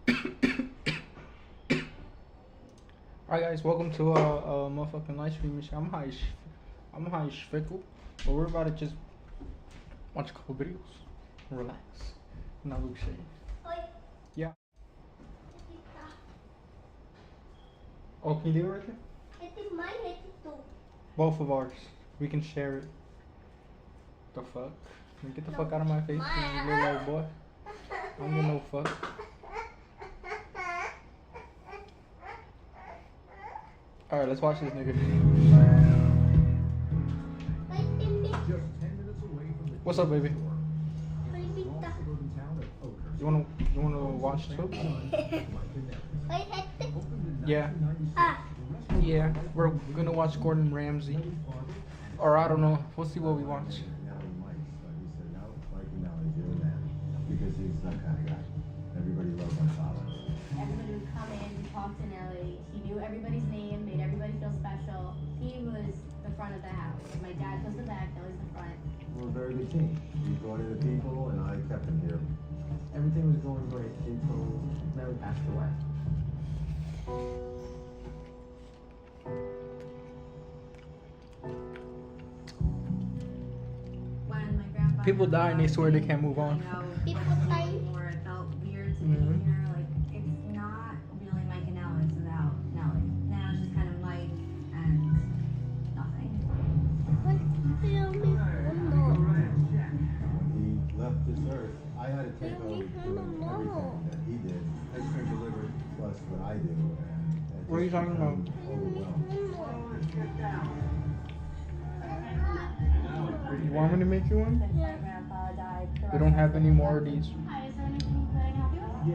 Alright guys, welcome to a motherfucking live stream. I'm high as fickle, but we're about to just watch a couple videos, relax, not look shady. Yeah. Oh, can you do it right there? Both of ours. We can share it. The fuck? Get the fuck out of my face, you little old boy. I don't give no fuck. Alright, let's watch this nigga. What's up, baby? You wanna watch too? Yeah. Yeah, we're gonna watch Gordon Ramsay. Or I don't know. We'll see what we watch. Because he's that kind of guy. Everybody loves my father. Everybody would come in, talk to Nelly. He knew everybody's name, made everybody feel special. He was the front of the house. My dad was the back, Nelly's the front. We're a very good team. He brought in the people, and I kept him here. Everything was going great until Nelly passed away. When my grandfather People die and they swear they can't move on. People die. Or it felt weird to be here. Like, it's not really Mike and Nelly, it's without Nelly. Now it's just kind of Mike and nothing. When he left this earth, I had to take over doing everything that he did. Extra delivered plus what I do. And What are you talking about? You want me to make you one? Since my grandpa died, We don't have any more of these. Hi, is there anything that I can help you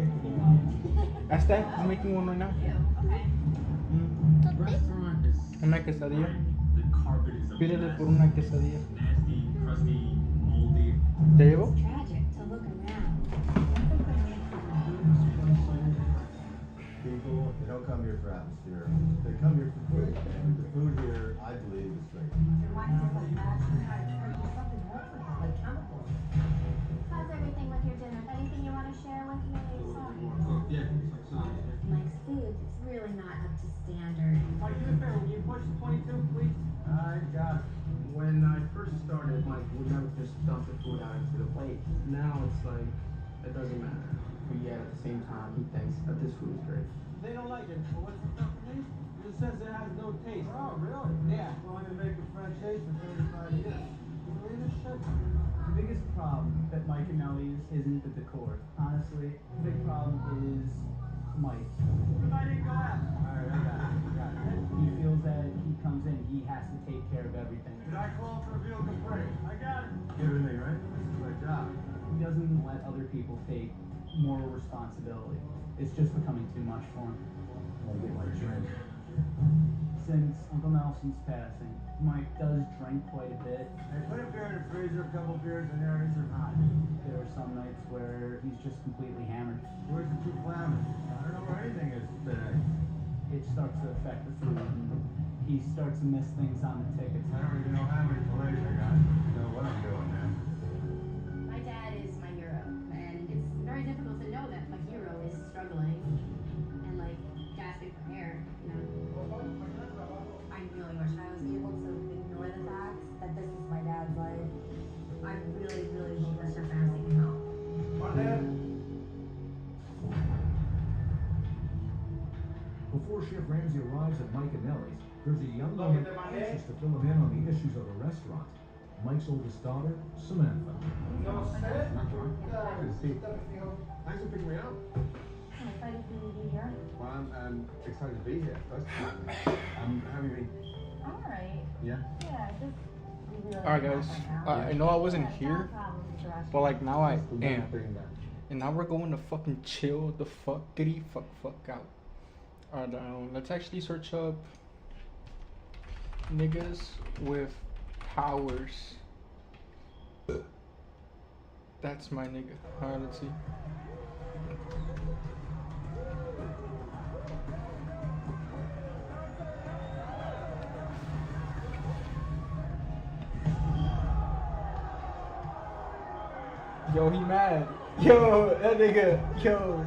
with? That's that. I'm making one right now. Okay. Restaurant is Una quesadilla. the carpet is Pídele por una quesadilla. nasty, crusty, moldy. ¿Te llevo? Tragic to look around. People, they don't come here for atmosphere. They come here for food. And the food here, I believe, is great. How's everything with your dinner? Anything you want to share with me? Yeah. Mike's food is really not up to standard. Mike, do me a favor, will you push the 22, please? I got it. When I first started, Mike would never just dump the food out into the plate. Now it's like, it doesn't matter. But yet at the same time, he thinks that this food is great. They don't like it. Well, what's the company? It says it has no taste. Oh, really? Yeah. Well, I've been making franchise for 35 years. You believe this shit? The biggest problem that Mike and Nelly's isn't the decor. Honestly, the big problem is Mike. I didn't go out. Alright, I got it. He feels that he comes in, he has to take care of everything. Did I call for a veal capri? I got it. Give it to me, right? This is my job. He doesn't let other people take more responsibility. It's just becoming too much for him. I'll get my drink. Since Uncle Nelson's passing, Mike does drink quite a bit. Hey, put a beer in the freezer, a couple beers in there, these are hot. There are some nights where he's just completely hammered. Where's the two flammers? I don't know where anything is today. It starts to affect the food, and he starts to miss things on the tickets. I don't even know how many fillets I got. I know what I'm doing, man. My dad is my hero, and it's very difficult to know that my hero is struggling and like gasping for air, you know. I really wish I was able to ignore the fact that this is my dad's life. I really, really hope that Chef Ramsay can help. Before Chef Ramsay arrives at Mike and Nelly's, there's a young woman anxious to fill him in on the issues of the restaurant. Mike's oldest daughter, Samantha. Thanks for picking me up. I'm excited for you to be here. Well, I'm excited to be here. First, how have you been? All right. Yeah? Yeah, just really Alright guys, I know I wasn't here, but like now I am. And now we're going to fucking chill the fuckity fuck out. Alright, let's actually search up niggas with powers. That's my nigga. Alright, let's see. Yo, he mad. Yo, that nigga. Yo.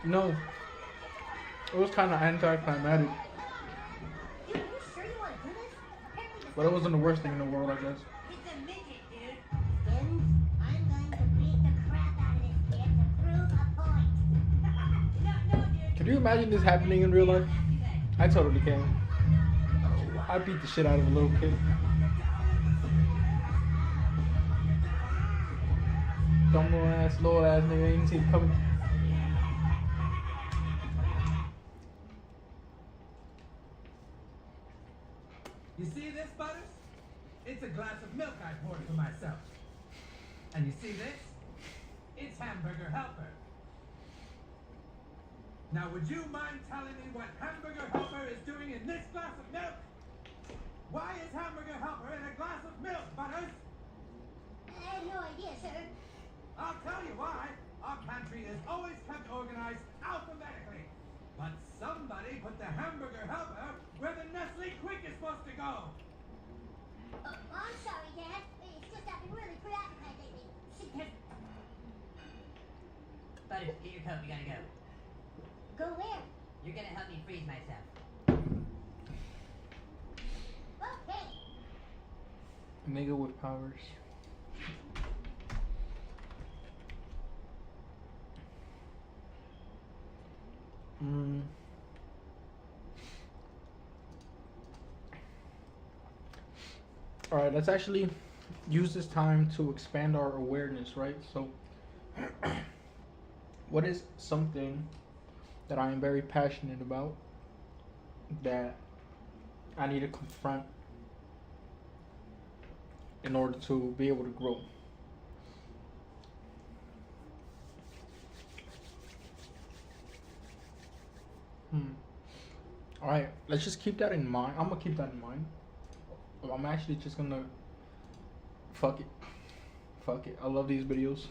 No, it was kind of anticlimactic, Dude, you sure you want to do this? Apparently this but it wasn't the worst thing in the world, I guess. It's a midget, dude. Skins, I'm going to beat the crap out of this kid to prove a point. No, dude. Can you imagine this happening in real life? I totally can. I beat the shit out of a little kid. Dumb little ass nigga, ain't see it coming. You see this, Butters? It's a glass of milk I poured for myself. And you see this? It's Hamburger Helper. Now, would you mind telling me what Hamburger Helper is doing in this glass of milk? Why is Hamburger Helper in a glass of milk, Butters? I have no idea, sir. I'll tell you why. Our pantry is always kept organized alphabetically. But somebody put the Hamburger Helper where the Nestle Quick is supposed to go. Oh, I'm sorry, Dad. It's just I've been really preoccupied lately. Butters, get your coat, we gotta go. Go where? You're gonna help me freeze myself. Okay. Nigga with powers. Alright, let's actually use this time to expand our awareness, right? So, what is something that I am very passionate about that I need to confront in order to be able to grow? Alright, let's just keep that in mind. I'm gonna keep that in mind. I'm actually just gonna fuck it. Fuck it. I love these videos.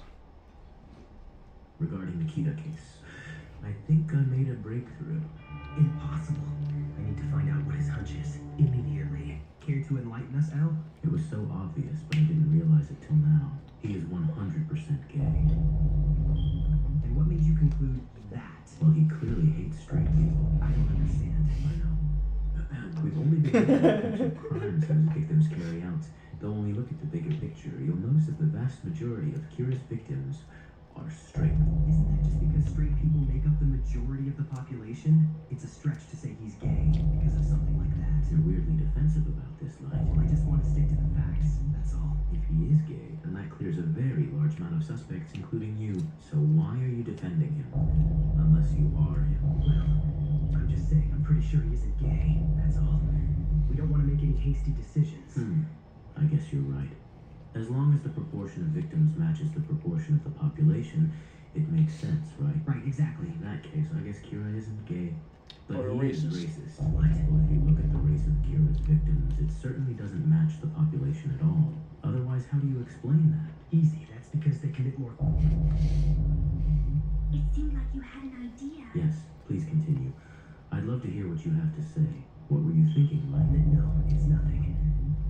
Regarding the Kita case, I think I made a breakthrough. Impossible. I need to find out what his hunch is immediately. Care to enlighten us, Al? It was so obvious, but I didn't realize it till now. He is 100% gay. And what made you conclude that? Well, he clearly hates straight people. I don't understand. I know. We've only been able to catch crimes that his victims carry out. Though when we look at the bigger picture, you'll notice that the vast majority of Kira's victims are straight. Isn't that just because straight people make up the majority of the population? It's a stretch to say he's gay because of something like that. You're weirdly defensive about this, Light. Well, I just want to stick to the facts, that's all. If he is gay, then that clears a very large amount of suspects, including you. So why are you defending him? Unless you are him. Well, I'm just saying, I'm pretty sure he isn't gay, that's all. We don't want to make any hasty decisions. I guess you're right. As long as the proportion of victims matches the proportion of the population, it makes sense, right? Right, exactly. In that case, I guess Kira isn't gay. But Or he is racist. racist. What? Well, if you look at the race of Kira's victims, it certainly doesn't match the population at all. Otherwise, how do you explain that? Easy, that's because they commit more. It seemed like you had an idea. Yes, please continue. I'd love to hear what you have to say. What were you thinking, Light? No, it's nothing.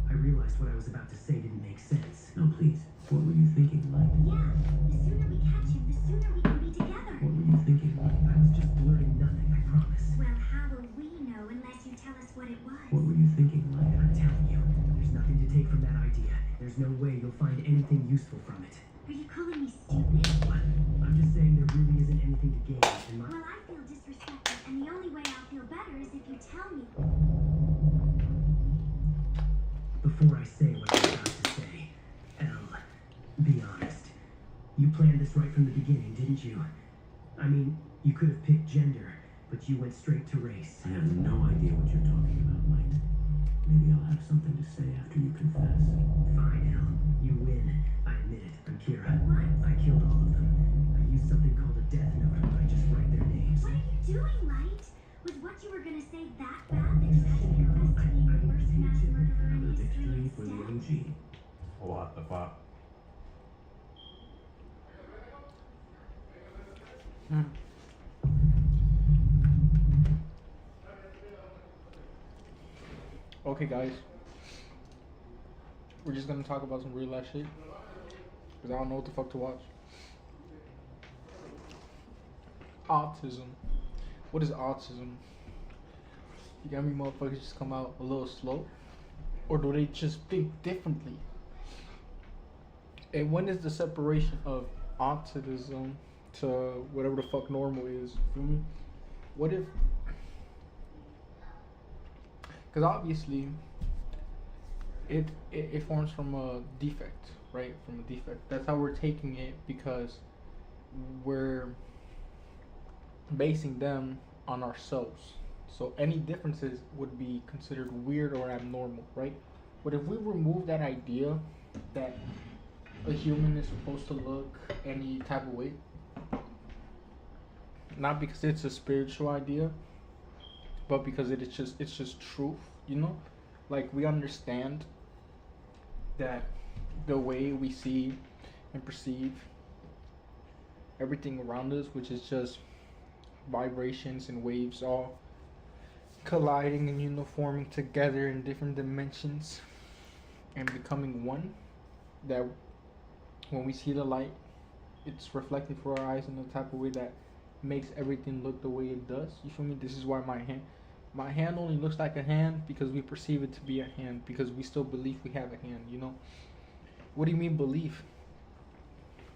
I realized what I was about to say didn't make sense. No, please. What were you thinking, Light? Yeah, the sooner we catch him, the sooner we can be together. What were you thinking, Light? I was just blurting nothing, I promise. Well, how will we know unless you tell us what it was? What were you thinking, Light? I'm telling you, there's nothing to take from that idea. There's no way you'll find anything useful from it. Are you calling me stupid? What? I'm just saying there really isn't anything to gain in my... Well, I feel disrespected, and the only way I'll feel better is if you tell me. Before I say what I'm about to say, Elle, be honest. You planned this right from the beginning, didn't you? I mean, you could have picked gender, but you went straight to race. I have no idea what you're talking about, Light. Maybe I'll have something to say after you confess. Fine, Elle. You win. I admit it. I'm Kira. What? I killed all of them. I used something called a death note where I just write their names. What are you doing, Light? Was what you were gonna say that bad that you had to confess to being the worst mass murderer in Another history victory for the instead? OG. What the fuck? Okay, guys. We're just gonna talk about some real life shit. Because I don't know what the fuck to watch. Autism. What is autism? You got me motherfuckers just come out a little slow? Or do they just think differently? And when is the separation of autism to whatever the fuck normal is? Feel me? What if... Because obviously, it forms from a defect, right? From a defect. That's how we're taking it, because we're basing them on ourselves. So any differences would be considered weird or abnormal, right? But if we remove that idea that a human is supposed to look any type of way, not because it's a spiritual idea, but because it's just truth, you know? Like, we understand that the way we see and perceive everything around us, which is just vibrations and waves all colliding and uniforming together in different dimensions and becoming one, that when we see the light, it's reflected through our eyes in a type of way that makes everything look the way it does. You feel me? This is why my hand only looks like a hand, because we perceive it to be a hand, because we still believe we have a hand, you know? What do you mean belief?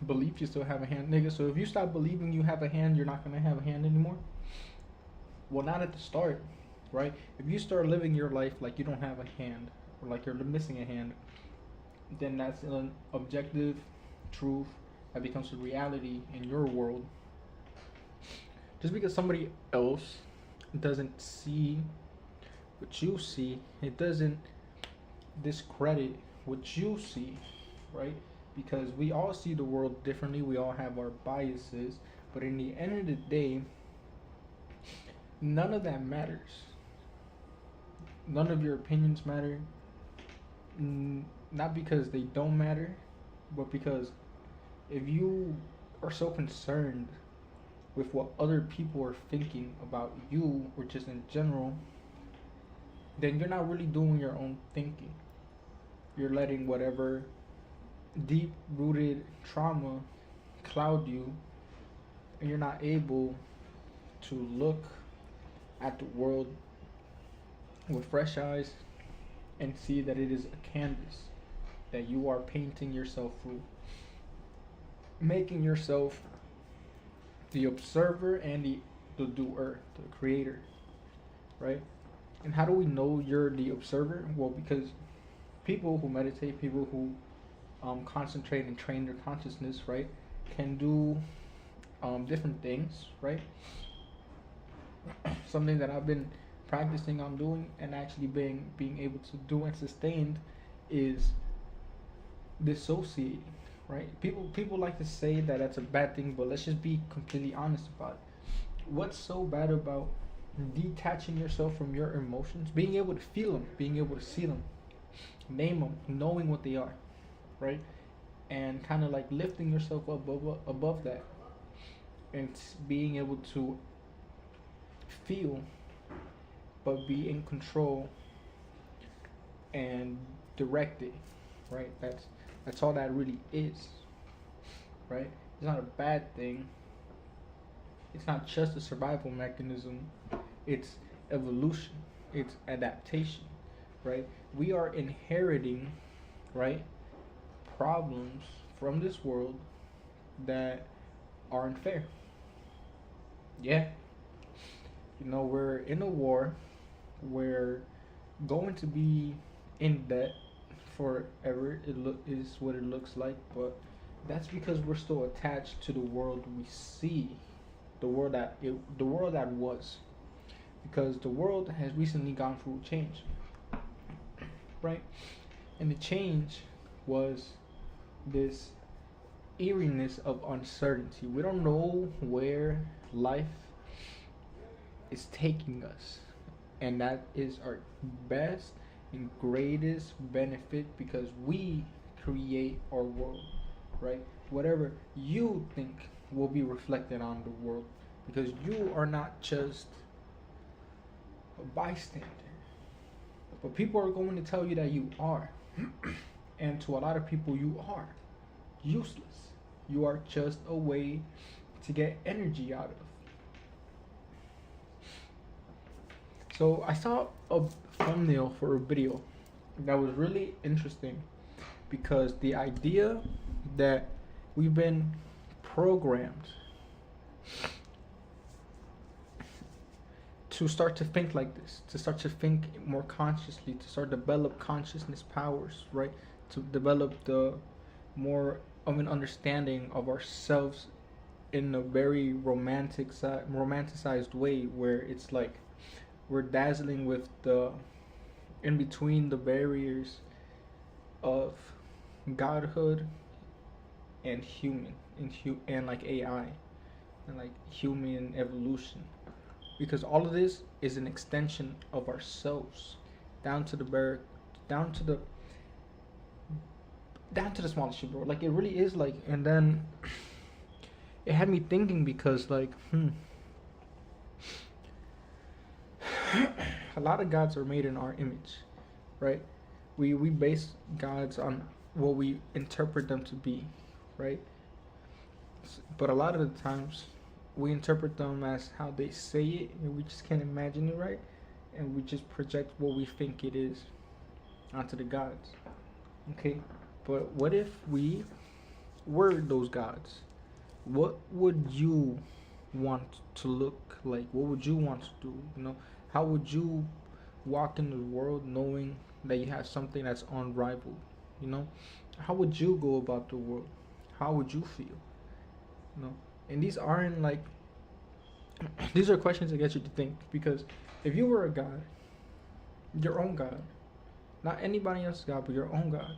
Belief, you still have a hand, nigga. So if you stop believing you have a hand, you're not gonna have a hand anymore? Well, not at the start, right? If you start living your life like you don't have a hand, or like you're missing a hand, then that's an objective truth that becomes a reality in your world. Just because somebody else doesn't see what you see, it doesn't discredit what you see, right? Because we all see the world differently, we all have our biases, but in the end of the day, none of that matters. None of your opinions matter. Not because they don't matter, but because if you are so concerned with what other people are thinking about you, or just in general, then you're not really doing your own thinking. You're letting whatever deep-rooted trauma cloud you, and you're not able to look at the world with fresh eyes and see that it is a canvas that you are painting yourself through, making yourself the observer and the doer, the creator, right? And how do we know you're the observer? Well, because people who meditate, people who concentrate and train their consciousness, right, can do different things, right? Something that I've been practicing on doing and actually being able to do and sustained is dissociating, right? People like to say that that's a bad thing, but let's just be completely honest about it. What's so bad about detaching yourself from your emotions, being able to feel them, being able to see them, name them, knowing what they are, right? And kind of like lifting yourself up above that, and being able to feel but be in control and direct it, right? That's all that really is, right? It's not a bad thing. It's not just a survival mechanism. It's evolution. It's adaptation, right? We are inheriting, right, problems from this world that aren't fair. Yeah. You know, we're in a war. We're going to be in debt forever. Is what it looks like, but that's because we're still attached to the world we see, the world that was, because the world has recently gone through change, right? And the change was this eeriness of uncertainty. We don't know where life is taking us, and that is our best and greatest benefit, because we create our world, right? Whatever you think will be reflected on the world, because you are not just a bystander, but people are going to tell you that you are. And to a lot of people, you are useless. You are just a way to get energy out of. So I saw a thumbnail for a video that was really interesting because the idea that we've been programmed to start to think like this, to start to think more consciously, to start develop consciousness powers, right? To develop the more of an understanding of ourselves in a very romanticized way, where it's like we're dazzling with the in between the barriers of godhood and human and like AI and like human evolution, because all of this is an extension of ourselves down to the down to the smallest shit, bro. Like it really is like. And then it had me thinking because like a lot of gods are made in our image, right? We base gods on what we interpret them to be, right? But a lot of the times we interpret them as how they say it, and we just can't imagine it, right? And we just project what we think it is onto the gods. Okay, but what if we were those gods? What would you want to look like? What would you want to do? You know, how would you walk in the world knowing that you have something that's unrivaled? You know, how would you go about the world? How would you feel? You know, and these aren't like these are questions that get you to think, because if you were a god, your own god, not anybody else's god, but your own god,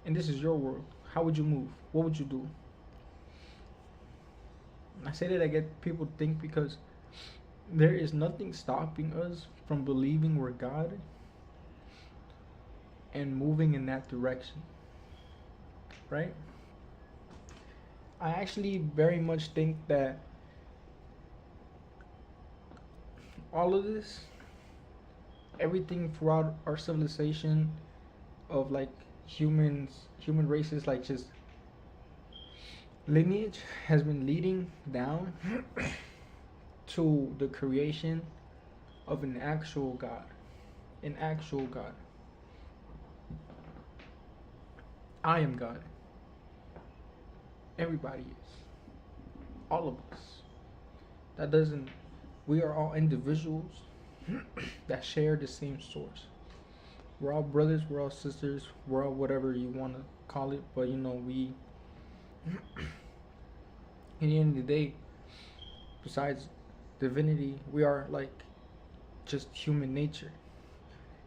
and this is your world, how would you move? What would you do? I say that I get people to think because there is nothing stopping us from believing we're God and moving in that direction, right? I actually very much think that all of this, everything throughout our civilization of like human races, like just lineage, has been leading down to the creation of an actual God. An actual God. I am God. Everybody is. All of us. That doesn't. We are all individuals that share the same source. We're all brothers, we're all sisters, we're all whatever you want to call it, but you know, we at the end of the day, besides divinity, we are like just human nature,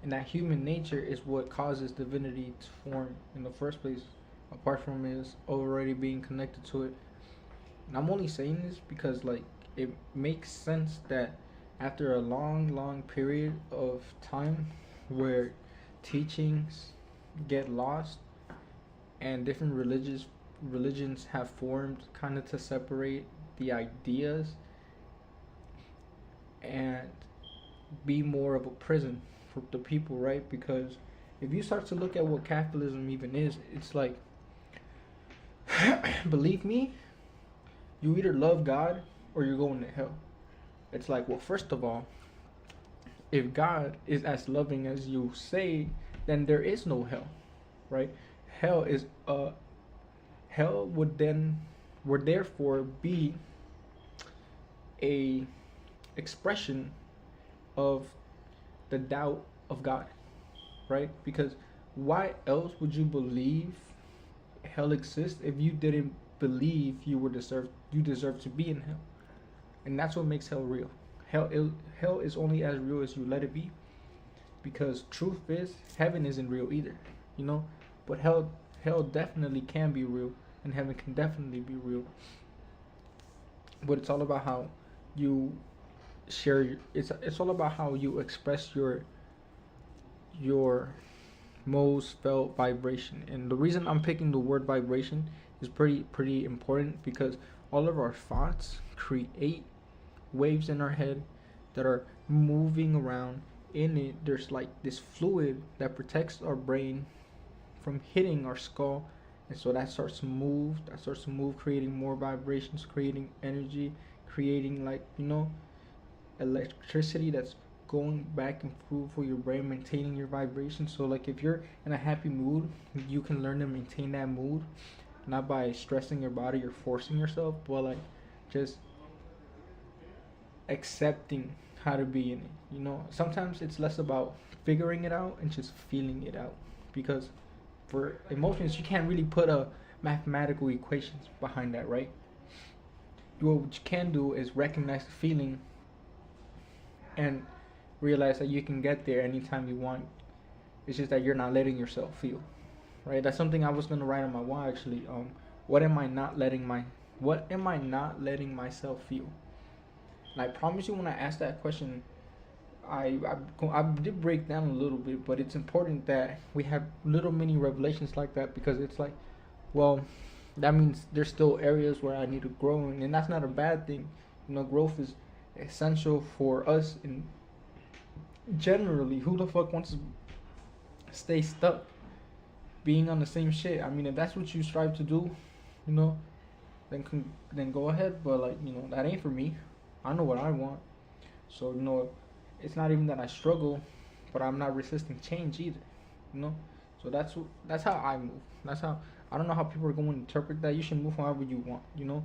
and that human nature is what causes divinity to form in the first place, apart from is already being connected to it. And I'm only saying this because like it makes sense that after a long period of time where teachings get lost and different religions have formed kind of to separate the ideas and be more of a prison for the people, right? Because if you start to look at what Catholicism even is, it's like believe me, you either love God or you're going to hell. It's like, well, first of all, if God is as loving as you say, then there is no hell, right? Hell would therefore be a expression of the doubt of God, right? Because why else would you believe hell exists if you didn't believe you deserve to be in hell? And that's what makes hell real. Hell is only as real as you let it be, because truth is heaven isn't real either, you know. But hell definitely can be real, and heaven can definitely be real. But it's all about how you share. It's all about how you express your most felt vibration. And the reason I'm picking the word vibration is pretty important, because all of our thoughts create waves in our head that are moving around. In it, there's like this fluid that protects our brain from hitting our skull, and so that starts to move, creating more vibrations, creating energy, creating like, you know, electricity that's going back and forth for your brain, maintaining your vibration. So like if you're in a happy mood, you can learn to maintain that mood, not by stressing your body or forcing yourself, but like just accepting how to be in it. You know, sometimes it's less about figuring it out and just feeling it out, because for emotions you can't really put a mathematical equations behind that, right? What you can do is recognize the feeling and realize that you can get there anytime you want. It's just that you're not letting yourself feel, right? That's something I was gonna write on my wall actually. What am I not letting myself feel? And I promise you, when I asked that question, I did break down a little bit, but it's important that we have little mini revelations like that, because it's like, well, that means there's still areas where I need to grow in, and that's not a bad thing. You know, growth is essential for us, and generally, who the fuck wants to stay stuck being on the same shit? I mean, if that's what you strive to do, you know, then go ahead, but like, you know, that ain't for me. I know what I want. So, you know, it's not even that I struggle, but I'm not resisting change either, you know. So that's how I move. That's how, I don't know how people are going to interpret that. You should move however you want, you know.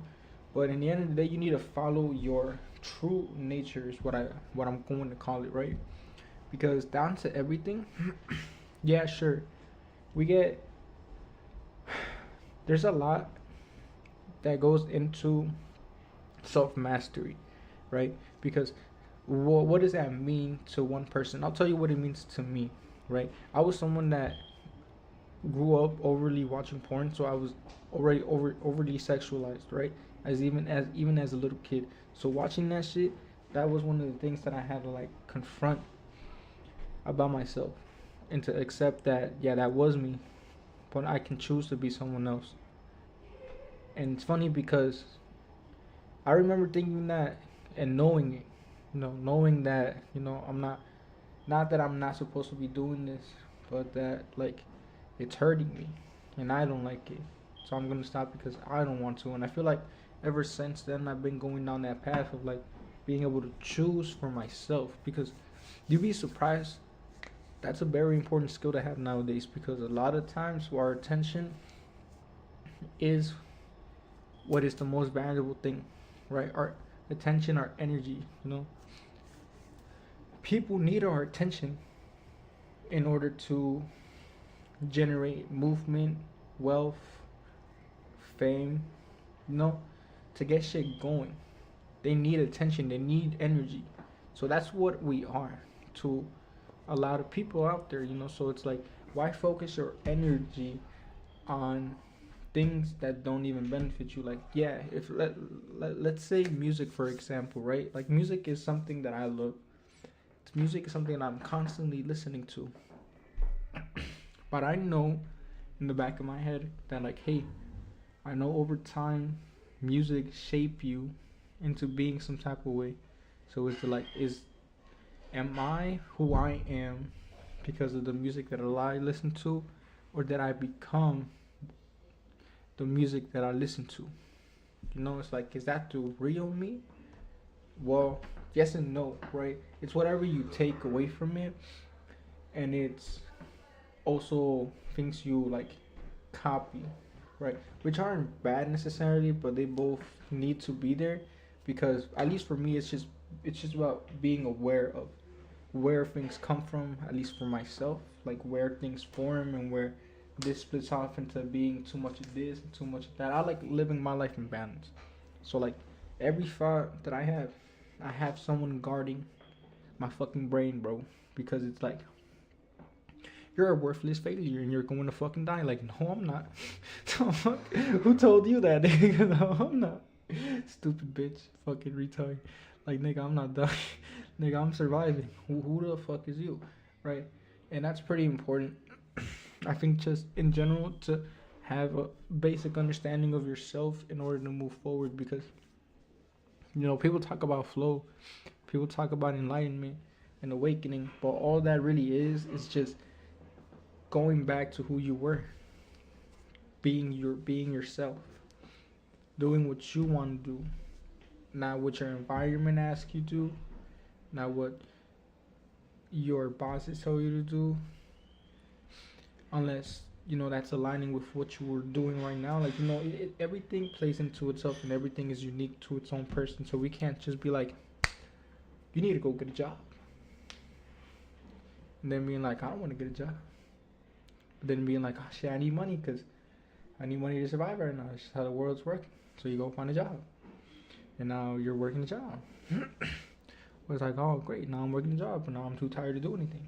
But in the end of the day, you need to follow your true nature is what I'm going to call it, right? Because down to everything, yeah, sure, there's a lot that goes into self-mastery, right? Because what does that mean to one person? I'll tell you what it means to me, right? I was someone that grew up overly watching porn, so I was already overly sexualized, right? Even as a little kid. So watching that shit, that was one of the things that I had to like confront about myself, and to accept that, yeah, that was me, but I can choose to be someone else. And it's funny because I remember thinking that and knowing it, you know, knowing that, you know, not that I'm not supposed to be doing this, but that like it's hurting me and I don't like it. So I'm gonna stop because I don't want to. And I feel like ever since then I've been going down that path of like being able to choose for myself, because you'd be surprised, that's a very important skill to have nowadays, because a lot of times our attention is what is the most valuable thing, right? Our attention, our energy, you know. People need our attention in order to generate movement, wealth, fame, you know, to get shit going. They need attention, they need energy. So that's what we are to a lot of people out there, you know. So it's like, why focus your energy on things that don't even benefit you? Like, yeah, if let's say music, for example, right? Like, music is something that I love. Music is something that I'm constantly listening to. But I know in the back of my head that like, hey, I know over time music shape you into being some type of way. So it's like, am I who I am because of the music that I listen to, or did I become the music that I listen to? You know, it's like, is that the real me? Well, yes and no, right? It's whatever you take away from it, and it's also things you like copy, right? Which aren't bad necessarily, but they both need to be there, because at least for me, it's just about being aware of where things come from, at least for myself, like where things form and where this splits off into being too much of this and too much of that. I like living my life in balance. So like every thought that I have someone guarding my fucking brain, bro, because it's like, you're a worthless failure and you're going to fucking die. Like, no, I'm not. Who told you that, nigga? No, I'm not. Stupid bitch, fucking retard. Like, nigga, I'm not dying. Nigga, I'm surviving. Who the fuck is you, right? And that's pretty important. I think just in general to have a basic understanding of yourself in order to move forward, because, you know, people talk about flow, people talk about enlightenment and awakening, but all that really is just going back to who you were, being yourself, doing what you want to do, not what your environment asks you to, not what your bosses tell you to do, unless that's aligning with what you were doing right now. Like everything plays into itself, and everything is unique to its own person. So we can't just be like, you need to go get a job, and then being like, I don't want to get a job, but then being like, oh shit, I need money because I need money to survive right now. It's just how the world's working. So you go find a job, and now you're working a job. It's like, oh great, now I'm working a job, but now I'm too tired to do anything.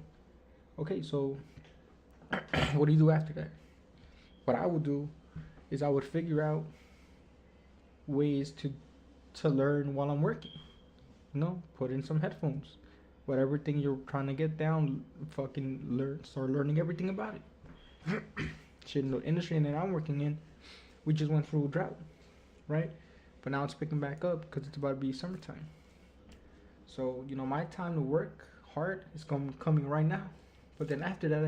Okay, so what do you do after that? What I would do is I would figure out ways to learn while I'm working. Put in some headphones. Whatever thing you're trying to get down, fucking start learning everything about it. Shit, in the industry that I'm working in, we just went through a drought, right? But now it's picking back up because it's about to be summertime. So my time to work hard is coming right now. But then after that,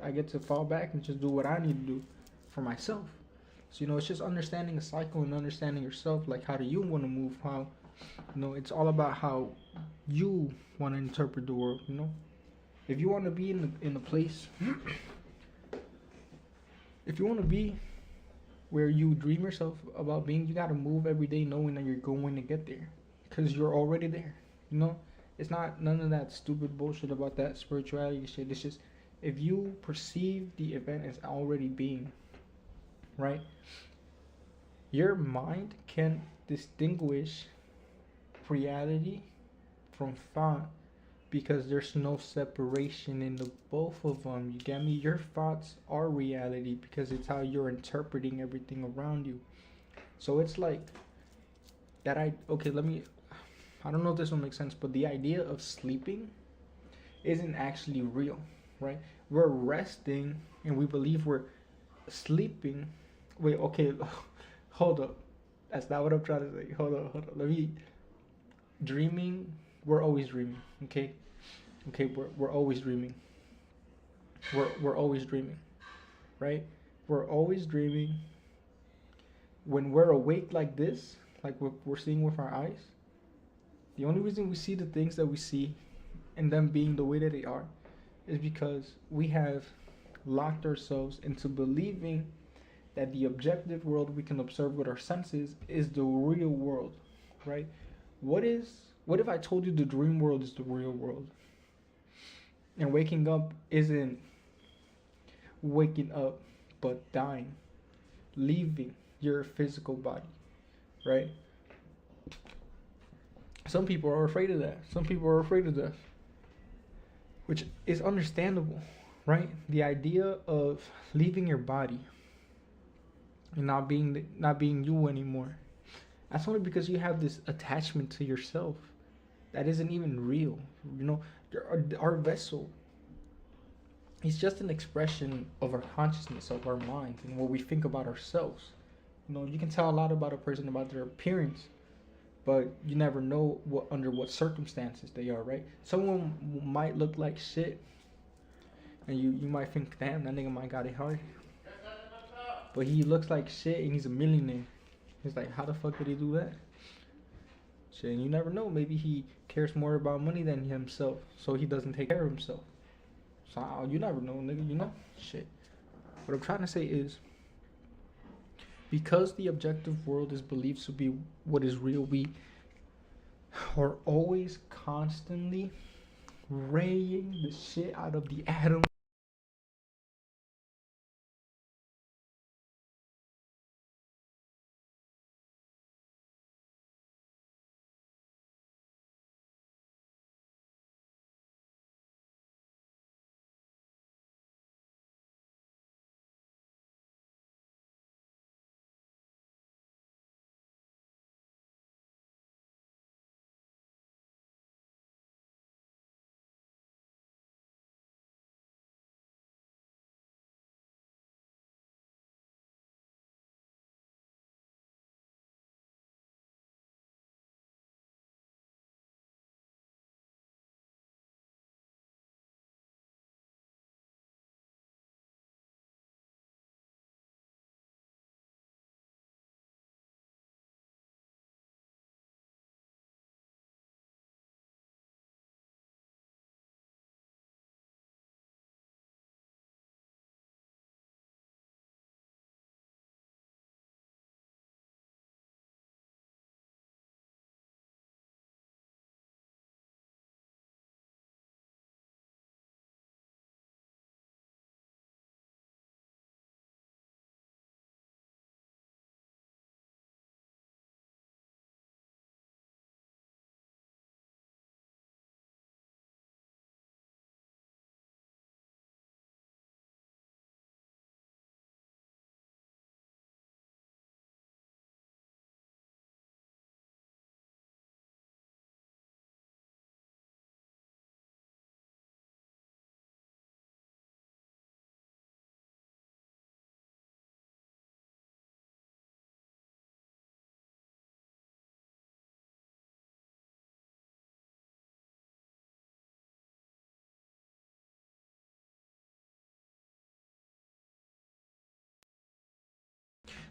I get to fall back and just do what I need to do for myself. So it's just understanding a cycle and understanding yourself. Like, how do you want to move? How it's all about how you want to interpret the world. If you want to be in a place, if you want to be where you dream yourself about being, you got to move every day knowing that you're going to get there, because you're already there. It's not none of that stupid bullshit about that spirituality shit. It's just, if you perceive the event as already being, right, your mind can distinguish reality from thought, because there's no separation in the both of them. You get me? Your thoughts are reality because it's how you're interpreting everything around you. So it's like that. I don't know if this will make sense, but the idea of sleeping isn't actually real, right? We're resting and we believe we're sleeping. Wait, okay, hold up. That's not what I'm trying to say. Hold on. Dreaming, we're always dreaming, okay? Okay, we're always dreaming. We're always dreaming, right? We're always dreaming. When we're awake like this, like we're seeing with our eyes, the only reason we see the things that we see and them being the way that they are is because we have locked ourselves into believing that the objective world we can observe with our senses is the real world, right? What if I told you the dream world is the real world? And waking up isn't waking up, but dying, leaving your physical body, right? Some people are afraid of that. Some people are afraid of death, which is understandable, right? The idea of leaving your body and not being you anymore, that's only because you have this attachment to yourself that isn't even real. Our vessel is just an expression of our consciousness, of our mind, and what we think about ourselves. You can tell a lot about a person about their appearance, but you never know under what circumstances they are, right? Someone might look like shit, and you might think, damn, that nigga might got it hard. But he looks like shit, and he's a millionaire. It's like, how the fuck did he do that? Shit, and you never know. Maybe he cares more about money than himself, so he doesn't take care of himself. So you never know, nigga. Shit. What I'm trying to say is, because the objective world is believed to be what is real, we are always constantly raying the shit out of the atom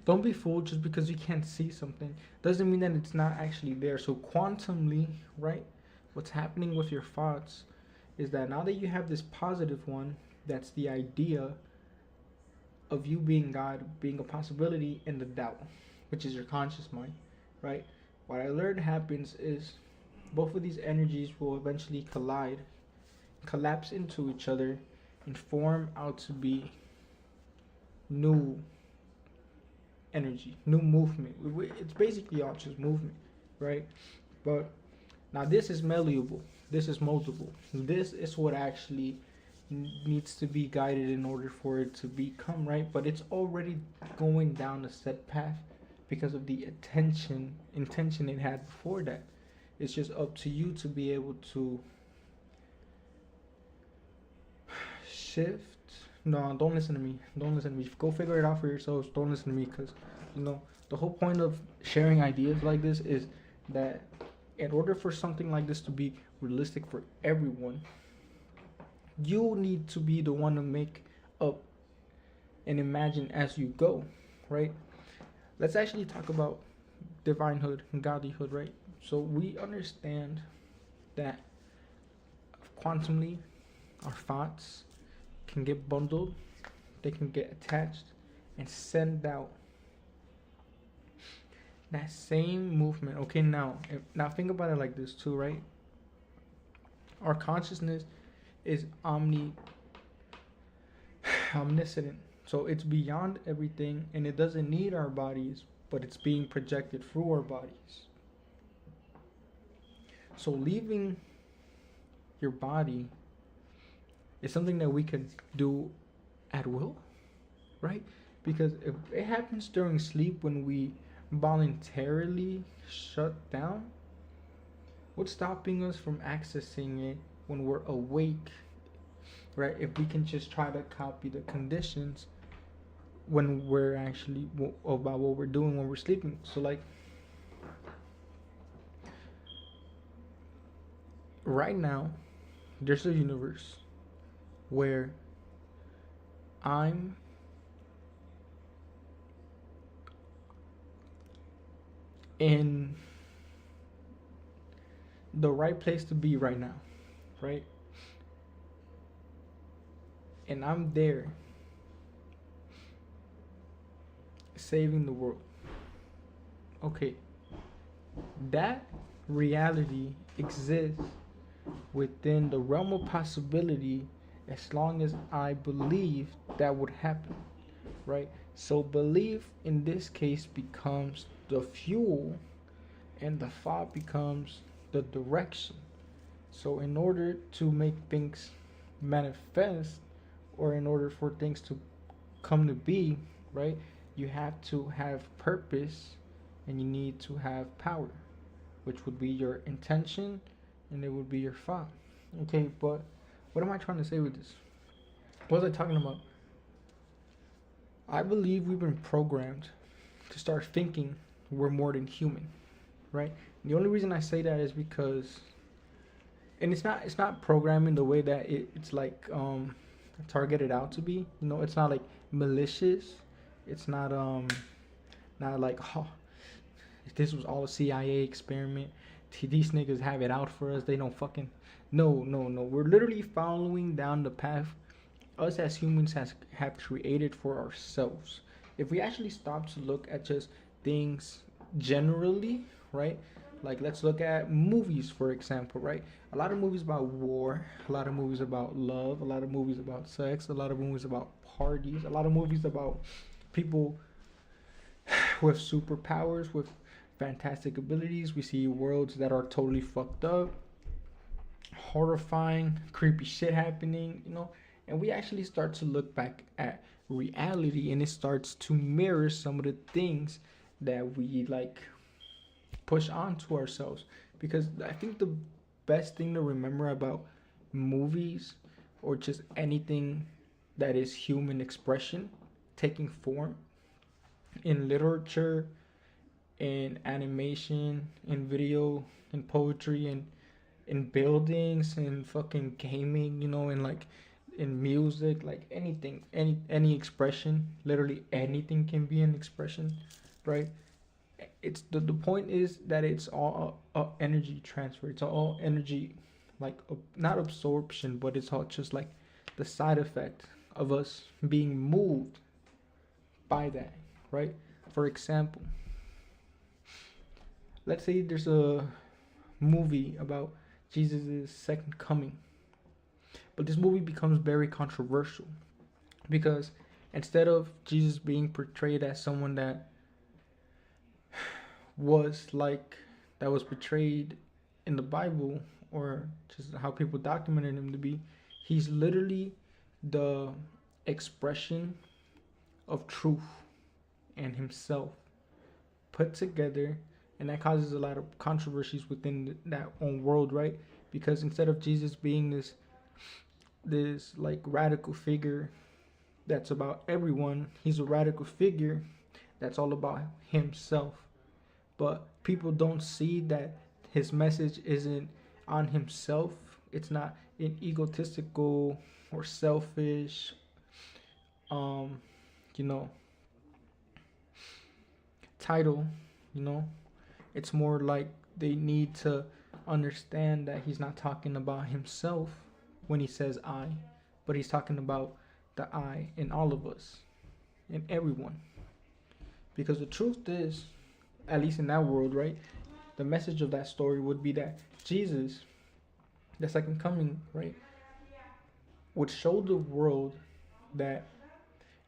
Don't be fooled just because you can't see something. Doesn't mean that it's not actually there. So quantumly, right? What's happening with your thoughts is that now that you have this positive one, that's the idea of you being God, being a possibility, and the doubt, which is your conscious mind, right? What I learned happens is both of these energies will eventually collide, collapse into each other, and form out to be new energy, new movement. It's basically all just movement, right? But now this is malleable, this is moldable. This is what actually needs to be guided in order for it to become right. But it's already going down a set path because of the intention it had before that. It's just up to you to be able to shift. No, don't listen to me. Don't listen to me. Go figure it out for yourselves. Don't listen to me, because the whole point of sharing ideas like this is that in order for something like this to be realistic for everyone, you need to be the one to make up and imagine as you go, right? Let's actually talk about divinehood and godlyhood, right? So we understand that quantumly our thoughts can get bundled, they can get attached and send out that same movement. Okay, now think about it like this too, right? Our consciousness is omniscient, so it's beyond everything, and it doesn't need our bodies, but it's being projected through our bodies. So leaving your body is something that we can do at will, right? Because if it happens during sleep, when we voluntarily shut down, what's stopping us from accessing it when we're awake, right? If we can just try to copy the conditions when we're actually about what we're doing when we're sleeping. So like right now, there's a universe where I'm in the right place to be right now, right? And I'm there saving the world. Okay, that reality exists within the realm of possibility as long as I believe that would happen, right? So belief in this case becomes the fuel and the thought becomes the direction. So in order to make things manifest, or in order for things to come to be, right, you have to have purpose and you need to have power, which would be your intention and it would be your thought. Okay, but what am I trying to say with this? What was I talking about? I believe we've been programmed to start thinking we're more than human, right? The only reason I say that is because, and it's not programming the way that it's like targeted out to be. It's not like malicious. It's not like, oh, if this was all a CIA experiment, these niggas have it out for us. They don't fucking no. We're literally following down the path us as humans have created for ourselves. If we actually stop to look at just things generally, right? Like, let's look at movies, for example, right? A lot of movies about war, a lot of movies about love, a lot of movies about sex, a lot of movies about parties, a lot of movies about people with superpowers, with fantastic abilities. We see worlds that are totally fucked up, horrifying, creepy shit happening, and we actually start to look back at reality, and it starts to mirror some of the things that we like push onto ourselves. Because I think the best thing to remember about movies, or just anything that is human expression taking form in literature, in animation, in video, in poetry, and in buildings, and fucking gaming, and like in music, like anything, any expression, literally anything can be an expression, right? It's the point is that it's all energy transfer. It's all energy, like not absorption, but it's all just like the side effect of us being moved by that, right? For example, let's say there's a movie about Jesus' second coming, but this movie becomes very controversial because instead of Jesus being portrayed as someone that was like that was portrayed in the Bible or just how people documented him to be, he's literally the expression of truth and himself put together, and that causes a lot of controversies within that own world, right? Because instead of Jesus being this like radical figure that's about everyone, he's a radical figure that's all about himself. But people don't see that his message isn't on himself. It's not an egotistical or selfish, you know, title, you know. It's more like they need to understand that he's not talking about himself when he says I, but he's talking about the I in all of us, in everyone. Because the truth is, at least in that world, right? The message of that story would be that Jesus, the second coming, right, would show the world that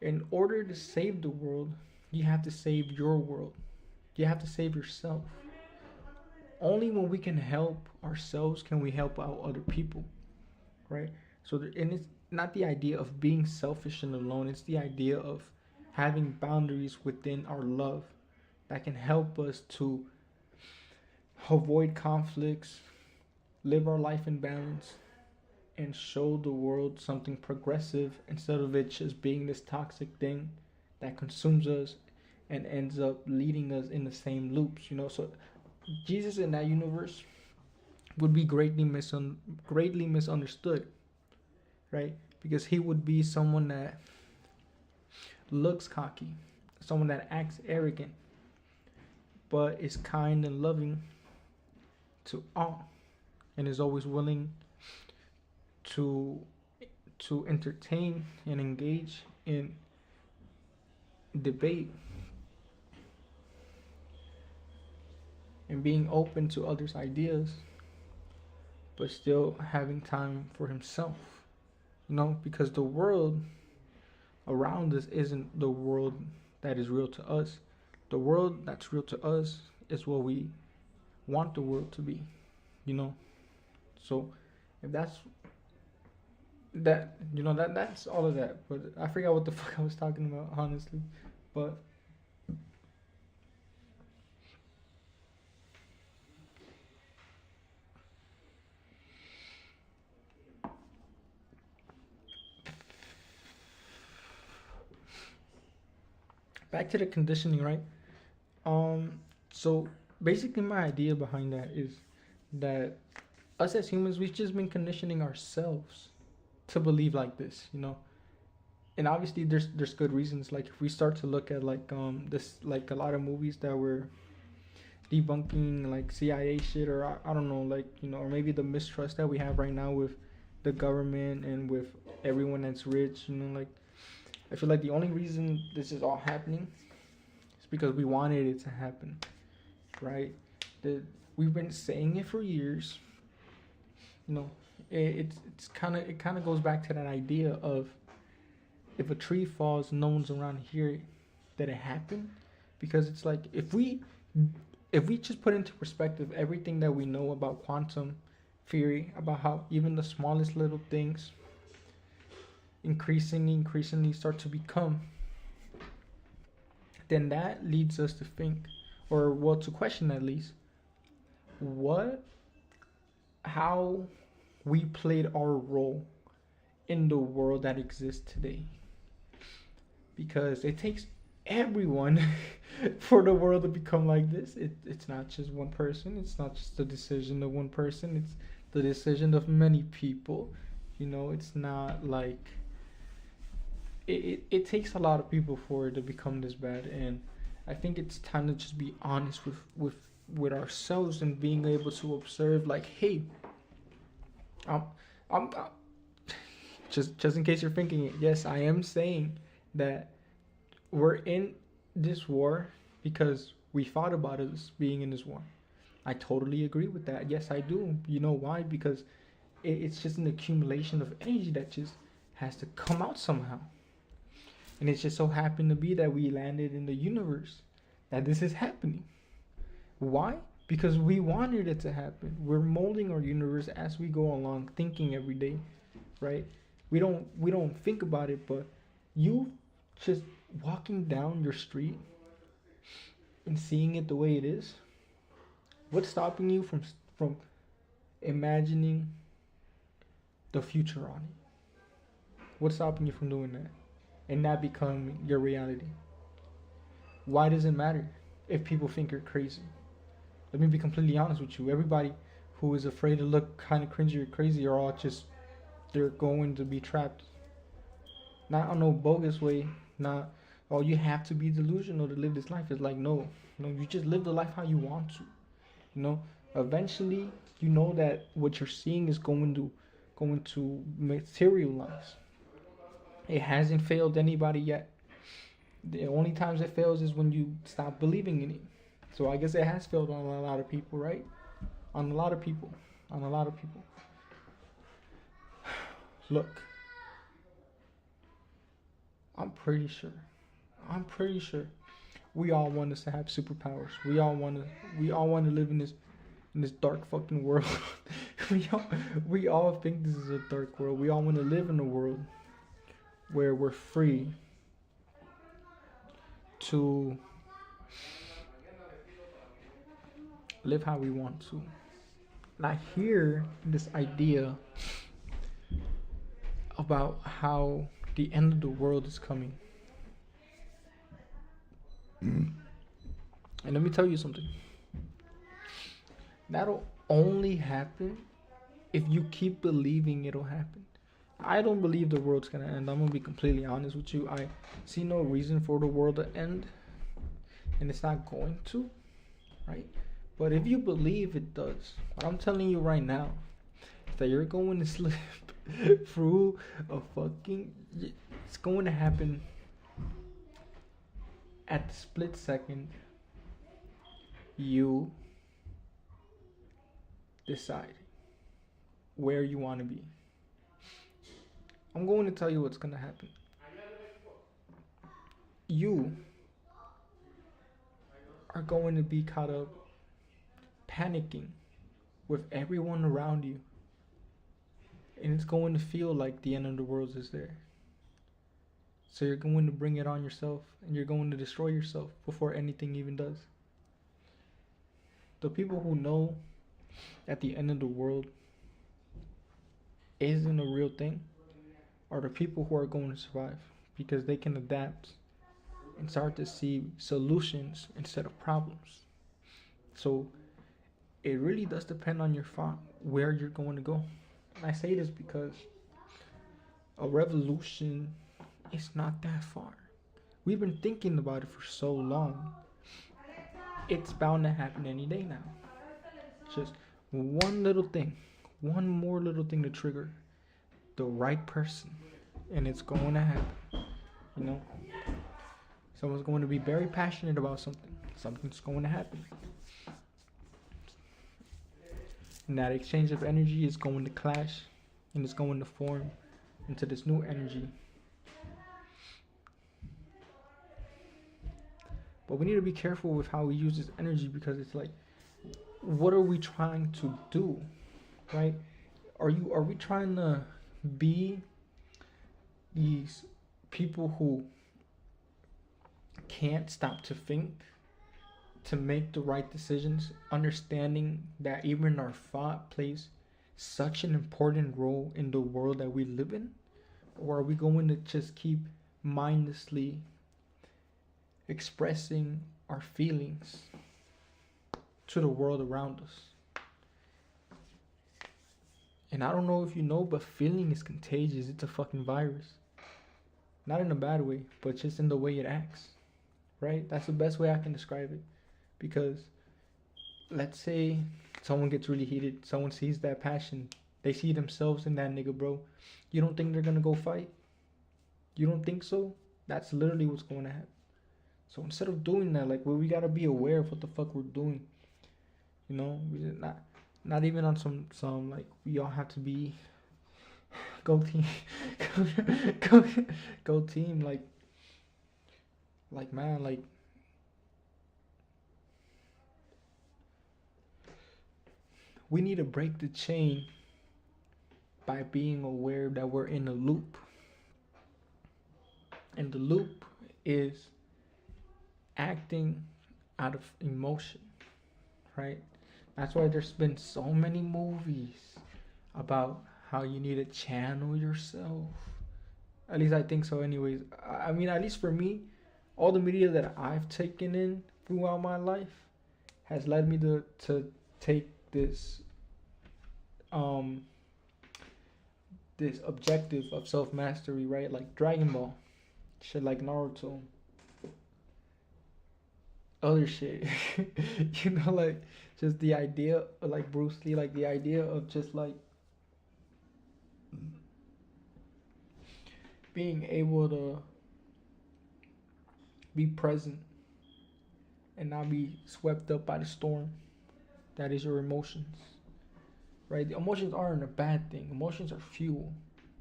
in order to save the world, you have to save your world. You have to save yourself. Only when we can help ourselves can we help out other people, right? So, and it's not the idea of being selfish and alone. It's the idea of having boundaries within our love that can help us to avoid conflicts, live our life in balance, and show the world something progressive instead of it just being this toxic thing that consumes us and ends up leading us in the same loops, you know. So Jesus in that universe would be greatly misunderstood, right? Because he would be someone that looks cocky, someone that acts arrogant, but is kind and loving to all, and is always willing to entertain and engage in debate and being open to others' ideas, but still having time for himself, you know, because the world around us isn't the world that is real to us. The world that's real to us is what we want the world to be, you know. So if that's that, you know, that's all of that. But I forgot what the fuck I was talking about, honestly. But back to the conditioning, right? So basically my idea behind that is that us as humans, we've just been conditioning ourselves to believe like this, you know. And obviously there's good reasons. Like if we start to look at like this, like a lot of movies that were debunking like CIA shit, or I don't know, like, you know, or maybe the mistrust that we have right now with the government and with everyone that's rich, you know, like I feel like the only reason this is all happening is because we wanted it to happen, right? We've been saying it for years, you know. It kind of goes back to that idea of if a tree falls, no one's around here that it happened, because it's like if we just put into perspective everything that we know about quantum theory, about how even the smallest little things increasingly start to become, then that leads us to think, or well, to question at least, how we played our role in the world that exists today. Because it takes everyone for the world to become like this. It's not just one person. It's not just the decision of one person. It's the decision of many people, You know, it's not like it takes a lot of people for it to become this bad, and I think it's time to just be honest with ourselves and being able to observe, like, hey, I'm just in case you're thinking it, yes, I am saying that we're in this war because we thought about us being in this war. I totally agree with that. Yes, I do. You know why? Because it's just an accumulation of energy that just has to come out somehow. And it just so happened to be that we landed in the universe, that this is happening. Why? Because we wanted it to happen. We're molding our universe as we go along, thinking every day, right? We don't think about it, but you just walking down your street and seeing it the way it is, what's stopping you from imagining the future on it? What's stopping you from doing that and that becoming your reality? Why does it matter if people think you're crazy? Let me be completely honest with you. Everybody who is afraid to look kind of cringy or crazy are all just, they're going to be trapped. Not on no bogus way. Not, oh, you have to be delusional to live this life. It's like, no, you just live the life how you want to. You know, eventually, you know that what you're seeing is going to materialize. It hasn't failed anybody yet. The only times it fails is when you stop believing in it. So I guess it has failed on a lot of people, right? On a lot of people. Look, I'm pretty sure we all want us to have superpowers. We all want to live in this dark fucking world. we all think this is a dark world. We all want to live in a world where we're free to live how we want to. And I hear this idea about how the end of the world is coming. And let me tell you something. That'll only happen if you keep believing it'll happen. I don't believe the world's gonna end. I'm gonna be completely honest with you. I see no reason for the world to end, and it's not going to, right? But if you believe it does, what I'm telling you right now is that you're going to slip through a fucking, it's going to happen at the split second you decide where you want to be. I'm going to tell you what's going to happen. You are going to be caught up panicking with everyone around you. And it's going to feel like the end of the world is there. So you're going to bring it on yourself, and you're going to destroy yourself before anything even does. The people who know that the end of the world isn't a real thing are the people who are going to survive, because they can adapt and start to see solutions instead of problems. So it really does depend on your thought where you're going to go. And I say this because a revolution is not that far. We've been thinking about it for so long. It's bound to happen any day now. Just one little thing, one more little thing to trigger the right person, and it's going to happen. You know, someone's going to be very passionate about something. Something's going to happen. And that exchange of energy is going to clash, and it's going to form into this new energy. But we need to be careful with how we use this energy, because it's like, what are we trying to do, right? Are we trying to be these people who can't stop to think, to make the right decisions, understanding that even our thought plays such an important role in the world that we live in? Or are we going to just keep mindlessly expressing our feelings to the world around us? And I don't know if you know, but feeling is contagious. It's a fucking virus. Not in a bad way, but just in the way it acts. Right? That's the best way I can describe it. Because let's say someone gets really heated. Someone sees that passion. They see themselves in that nigga, bro. You don't think they're going to go fight? You don't think so? That's literally what's going to happen. So instead of doing that, like, we got to be aware of what the fuck we're doing. You know? We're not even on some like, we all have to be go team. go team. Like, man, like, we need to break the chain by being aware that we're in a loop. And the loop is acting out of emotion, right? That's why there's been so many movies about how you need to channel yourself. At least I think so anyways. I mean, at least for me, all the media that I've taken in throughout my life has led me to take this this objective of self-mastery, right? Like Dragon Ball, shit like Naruto, other shit. You know, like just the idea of like Bruce Lee, like the idea of just like being able to be present and not be swept up by the storm that is your emotions. Right? The emotions aren't a bad thing. Emotions are fuel.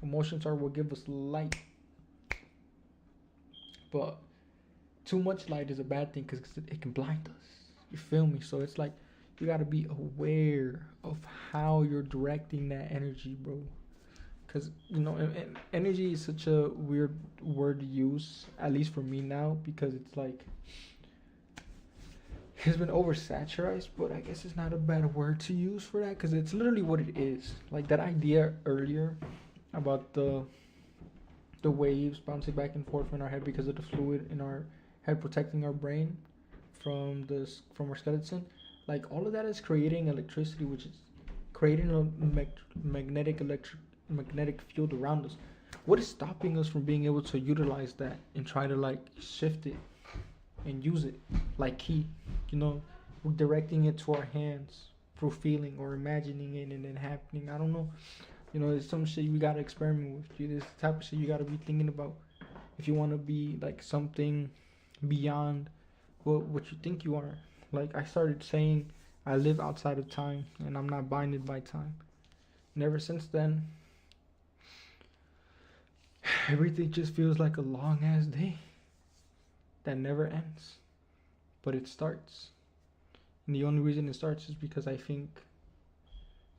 Emotions are what give us light. But too much light is a bad thing because it can blind us. You feel me? So it's like you got to be aware of how you're directing that energy, bro. Because, you know, energy is such a weird word to use, at least for me now, because it's like, it's been oversaturated, but I guess it's not a bad word to use for that, because it's literally what it is. Like that idea earlier about the waves bouncing back and forth in our head because of the fluid in our head protecting our brain from our skeleton. Like all of that is creating electricity, which is creating a magnetic field around us. What is stopping us from being able to utilize that and try to like shift it and use it like key? You know, we're directing it to our hands through feeling or imagining it and then happening. I don't know. You know, it's some shit we gotta experiment with. Dude, this type of shit you gotta be thinking about if you want to be like something beyond what you think you are. Like I started saying, I live outside of time and I'm not binded by time. And ever since then, everything just feels like a long ass day that never ends, but it starts. And the only reason it starts is because I think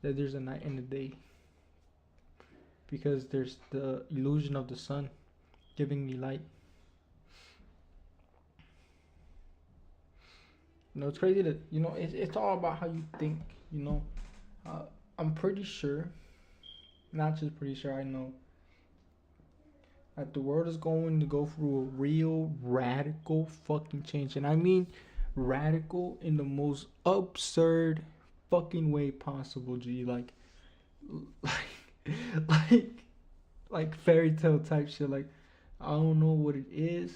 that there's a night and a day, because there's the illusion of the sun giving me light. You know, it's crazy that, you know, it's all about how you think. You know, I'm pretty sure, not just pretty sure, I know that the world is going to go through a real radical fucking change. And I mean radical in the most absurd fucking way possible, G. Like fairy tale type shit. Like, I don't know what it is,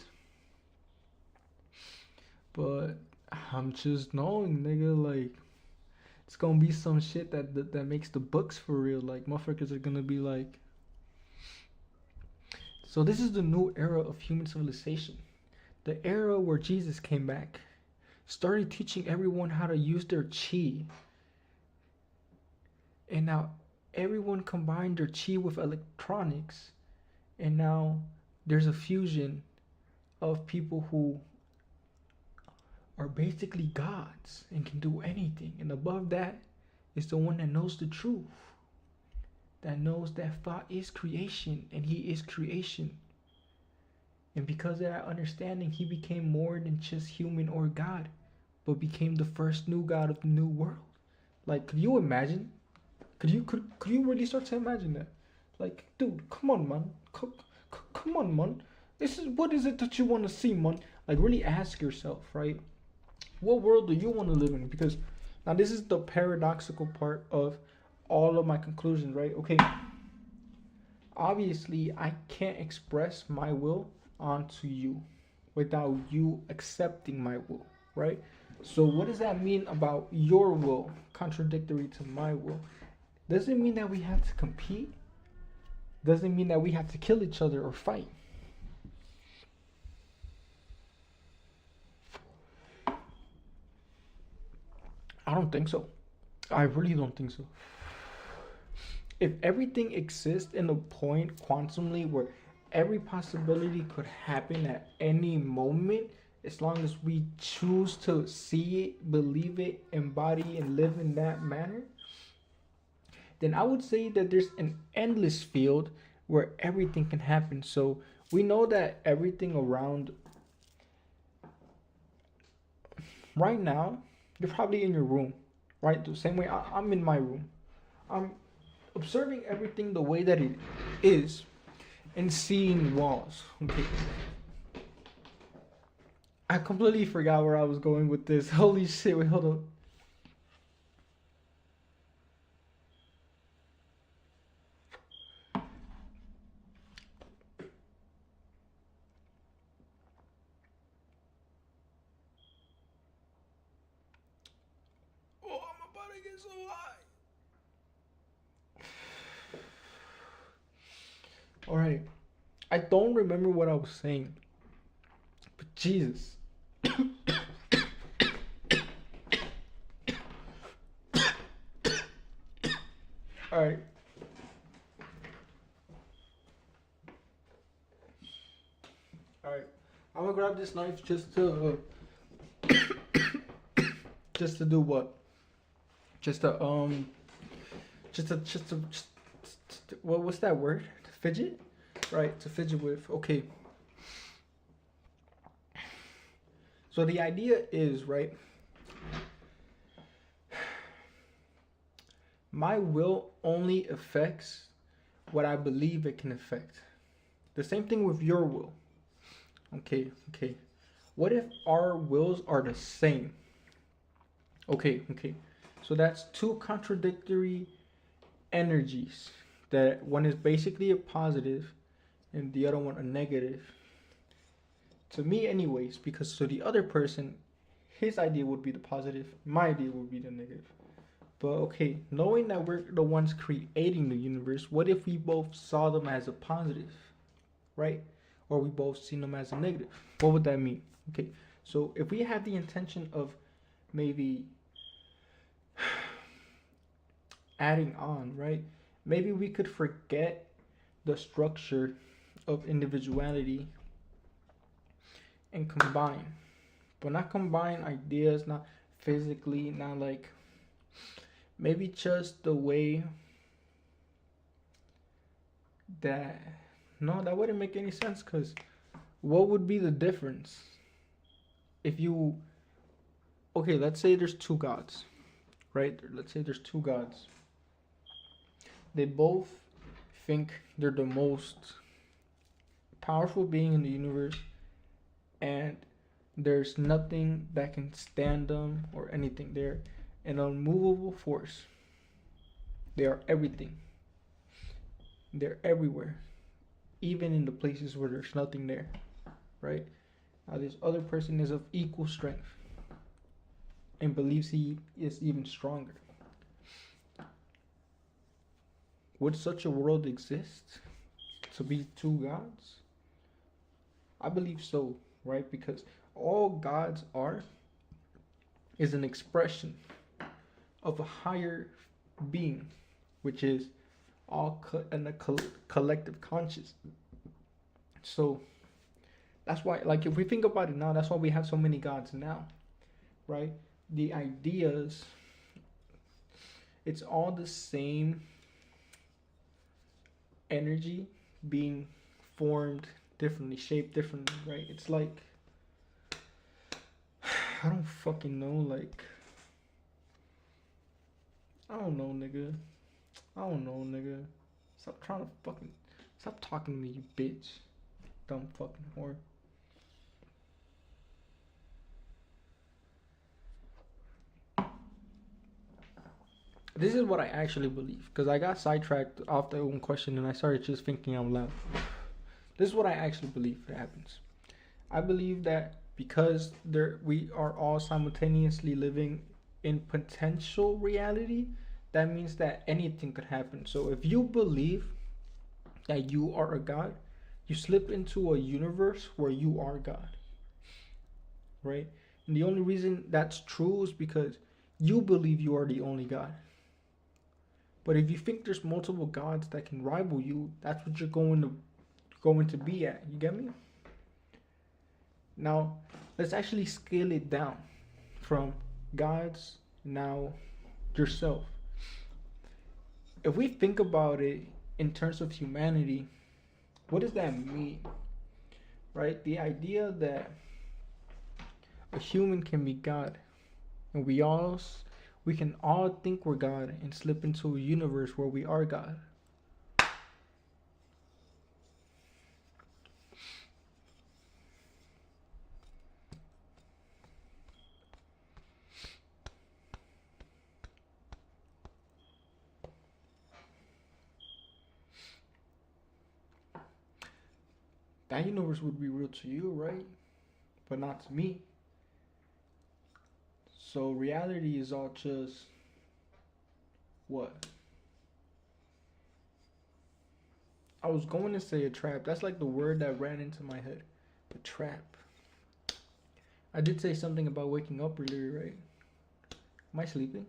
but I'm just knowing, nigga, like, it's gonna be some shit that makes the books for real. Like, motherfuckers are gonna be like, so this is the new era of human civilization. The era where Jesus came back, started teaching everyone how to use their chi. And now everyone combined their chi with electronics. And now there's a fusion of people who are basically gods and can do anything. And above that is the one that knows the truth, that knows that thought is creation and he is creation. And because of that understanding, he became more than just human or God, but became the first new God of the new world. Like, could you imagine? Could you really start to imagine that? Like, dude, come on, man. Come on, man. What is it that you want to see, man? Like, really ask yourself, right? What world do you want to live in? Because now this is the paradoxical part of all of my conclusions, right? Okay. Obviously, I can't express my will onto you without you accepting my will, right? So, what does that mean about your will, contradictory to my will? Does it mean that we have to compete? Does it mean that we have to kill each other or fight? I don't think so. I really don't think so. If everything exists in a point quantumly where every possibility could happen at any moment, as long as we choose to see it, believe it, embody, and live in that manner, then I would say that there's an endless field where everything can happen. So we know that everything around right now, you're probably in your room, right? The same way I'm in my room. I'm observing everything the way that it is and seeing walls. Okay. I completely forgot where I was going with this. Holy shit, wait, hold up. Oh, I'm about to get so high. Alright. I don't remember what I was saying. But Jesus. Alright. Alright. I'm gonna grab this knife just to just to do what? Just to what's that word? To fidget? Right, to fidget with. Okay. So the idea is, right, my will only affects what I believe it can affect. The same thing with your will. Okay. What if our wills are the same? Okay. So that's two contradictory energies. That one is basically a positive and the other one a negative. To me anyways, because to the other person, his idea would be the positive, my idea would be the negative. But okay, knowing that we're the ones creating the universe, what if we both saw them as a positive, right? Or we both seen them as a negative? What would that mean? Okay, so if we have the intention of maybe adding on, right? Maybe we could forget the structure of individuality and combine. But not combine ideas, not physically, not like, maybe just the way that, no, that wouldn't make any sense, because what would be the difference if you, okay, let's say there's two gods, right? Let's say there's two gods. They both think they're the most powerful being in the universe, and there's nothing that can stand them or anything. They're an unmovable force. They are everything. They're everywhere, even in the places where there's nothing there, right? Now this other person is of equal strength and believes he is even stronger. Would such a world exist, to be two gods? I believe so, right? Because all gods are is an expression of a higher being, which is all in a collective conscious. So that's why, like, if we think about it now, that's why we have so many gods now, right? The ideas, it's all the same energy being formed differently, shaped differently, right? It's like, I don't fucking know, like, I don't know, nigga. Stop trying to fucking, stop talking to me, you bitch. Dumb fucking whore. This is what I actually believe, because I got sidetracked off the own question and I started just thinking out loud. This is what I actually believe happens. I believe that because we are all simultaneously living in potential reality, that means that anything could happen. So if you believe that you are a god, you slip into a universe where you are God, right? And the only reason that's true is because you believe you are the only God. But if you think there's multiple gods that can rival you, that's what you're going to be at. You get me? Now, let's actually scale it down from gods, now yourself. If we think about it in terms of humanity, what does that mean? Right? The idea that a human can be God, and we can all think we're God and slip into a universe where we are God. That universe would be real to you, right? But not to me. So reality is all just what? I was going to say a trap. That's like the word that ran into my head. A trap. I did say something about waking up earlier, right? Am I sleeping?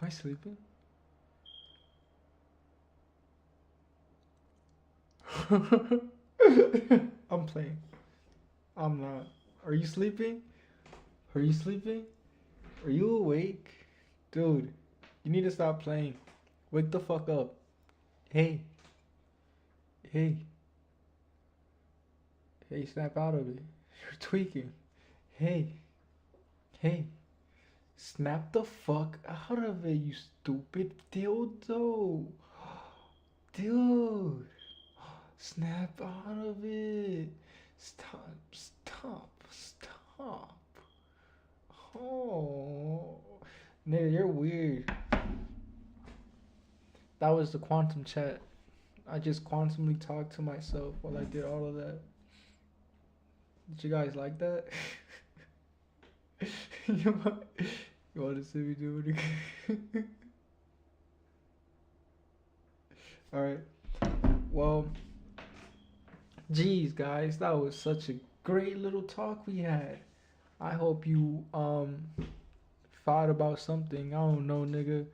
Am I sleeping? I'm playing. I'm not. Are you sleeping? Are you sleeping? Are you awake? Dude, you need to stop playing. Wake the fuck up. Hey. Hey. Hey, snap out of it. You're tweaking. Hey. Hey. Snap the fuck out of it, you stupid dildo. Dude. Snap out of it. Stop, stop, stop. Oh. Nigga, you're weird. That was the quantum chat. I just quantumly talked to myself while I did all of that. Did you guys like that? You want to see me do it again? Alright. Well, geez, guys, that was such a great little talk we had. I hope you thought about something. I don't know, nigga.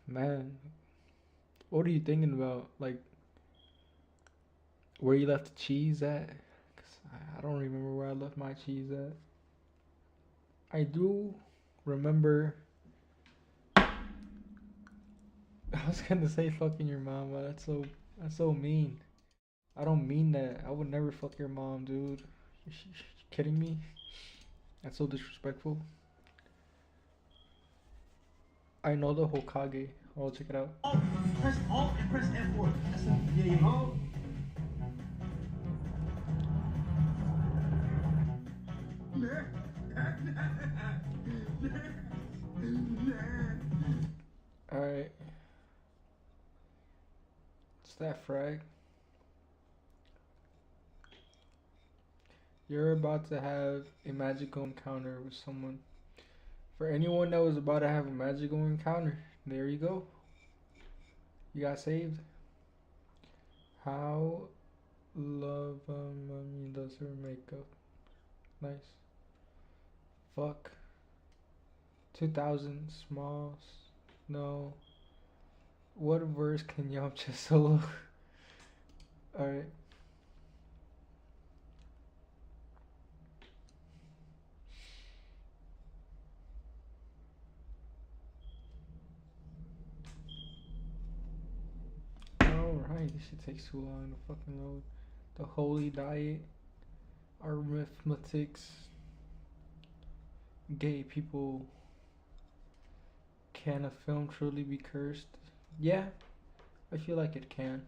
Man, what are you thinking about? Like, where you left the cheese at? 'Cause I don't remember where I left my cheese at. I do remember. I was gonna say fucking your mom, but that's so mean. I don't mean that. I would never fuck your mom, dude. You kidding me? That's so disrespectful. I know the Hokage. Oh, check it out. Press Alt and press F4. That's it. Yeah. Oh. Alright. It's that frag. You're about to have a magical encounter with someone. For anyone that was about to have a magical encounter, there you go. You got saved. How love mommy does her makeup. Nice. Fuck. 2000 smalls. No. What verse can y'all just solo? Alright. Alright, this shit takes too long to fucking load. The Holy Diet, Arithmetics, Gay People. Can a film truly be cursed? Yeah, I feel like it can.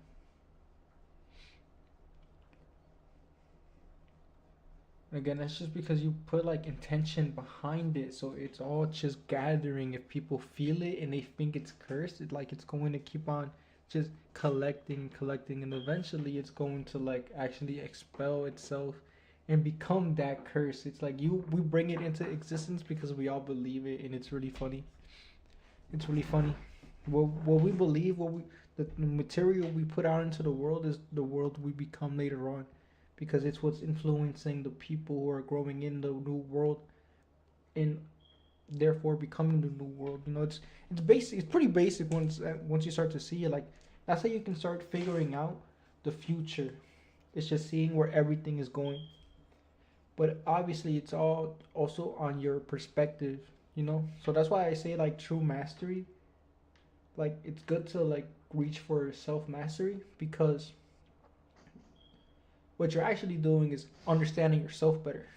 Again, that's just because you put like intention behind it, so it's all just gathering. If people feel it and they think it's cursed, it's going to keep on just collecting, and eventually it's going to like actually expel itself and become that curse. It's like we bring it into existence because we all believe it, and it's really funny. It's really funny. What we believe, the material we put out into the world is the world we become later on, because it's what's influencing the people who are growing in the new world, and therefore becoming the new world. It's basic. It's pretty basic once you start to see it. Like that's how you can start figuring out the future. It's just seeing where everything is going. But obviously, it's all also on your perspective. So that's why I say like true mastery. Like it's good to like reach for self mastery, because what you're actually doing is understanding yourself better.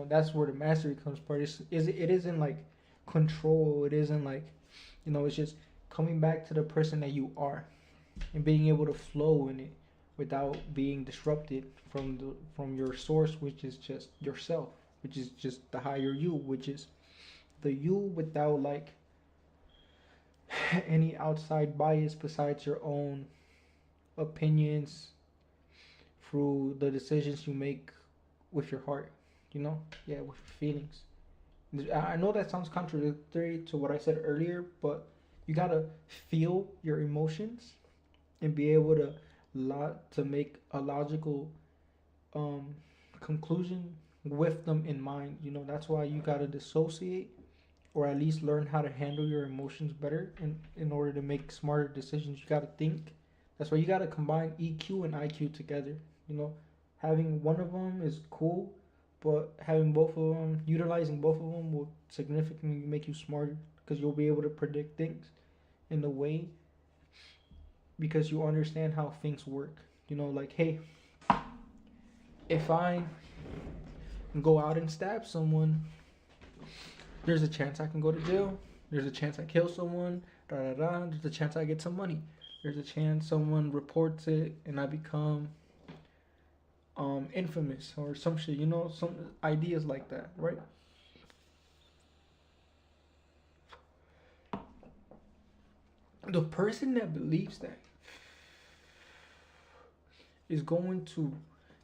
That's where the mastery comes part. It isn't like control. It isn't like, it's just coming back to the person that you are and being able to flow in it without being disrupted from your source, which is just yourself, which is just the higher you, which is the you without like any outside bias besides your own opinions through the decisions you make with your heart, yeah, with feelings. I know that sounds contradictory to what I said earlier, but you gotta feel your emotions and be able to make a logical conclusion with them in mind. That's why you gotta dissociate, or at least learn how to handle your emotions better in order to make smarter decisions. You gotta think. That's why you gotta combine EQ and IQ together. Having one of them is cool, but having both of them, utilizing both of them, will significantly make you smarter, because you'll be able to predict things in a way, because you understand how things work. Like, hey, if I go out and stab someone, there's a chance I can go to jail. There's a chance I kill someone. There's a chance I get some money. There's a chance someone reports it and I become infamous or some shit. Some ideas like that, right? The person that believes that is going to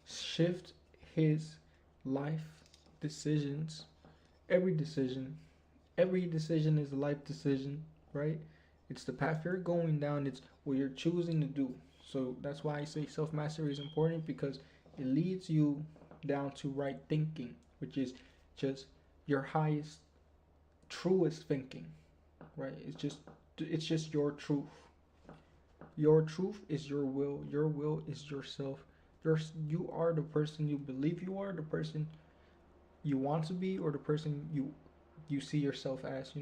shift his life decisions. Every decision is a life decision, right? It's the path you're going down. It's what you're choosing to do. So that's why I say self-mastery is important, because it leads you down to right thinking, which is just your highest, truest thinking, right? It's just your truth. Your truth is your will. Your will is yourself. You are the person you believe you are, the person you want to be, or the person you see yourself as,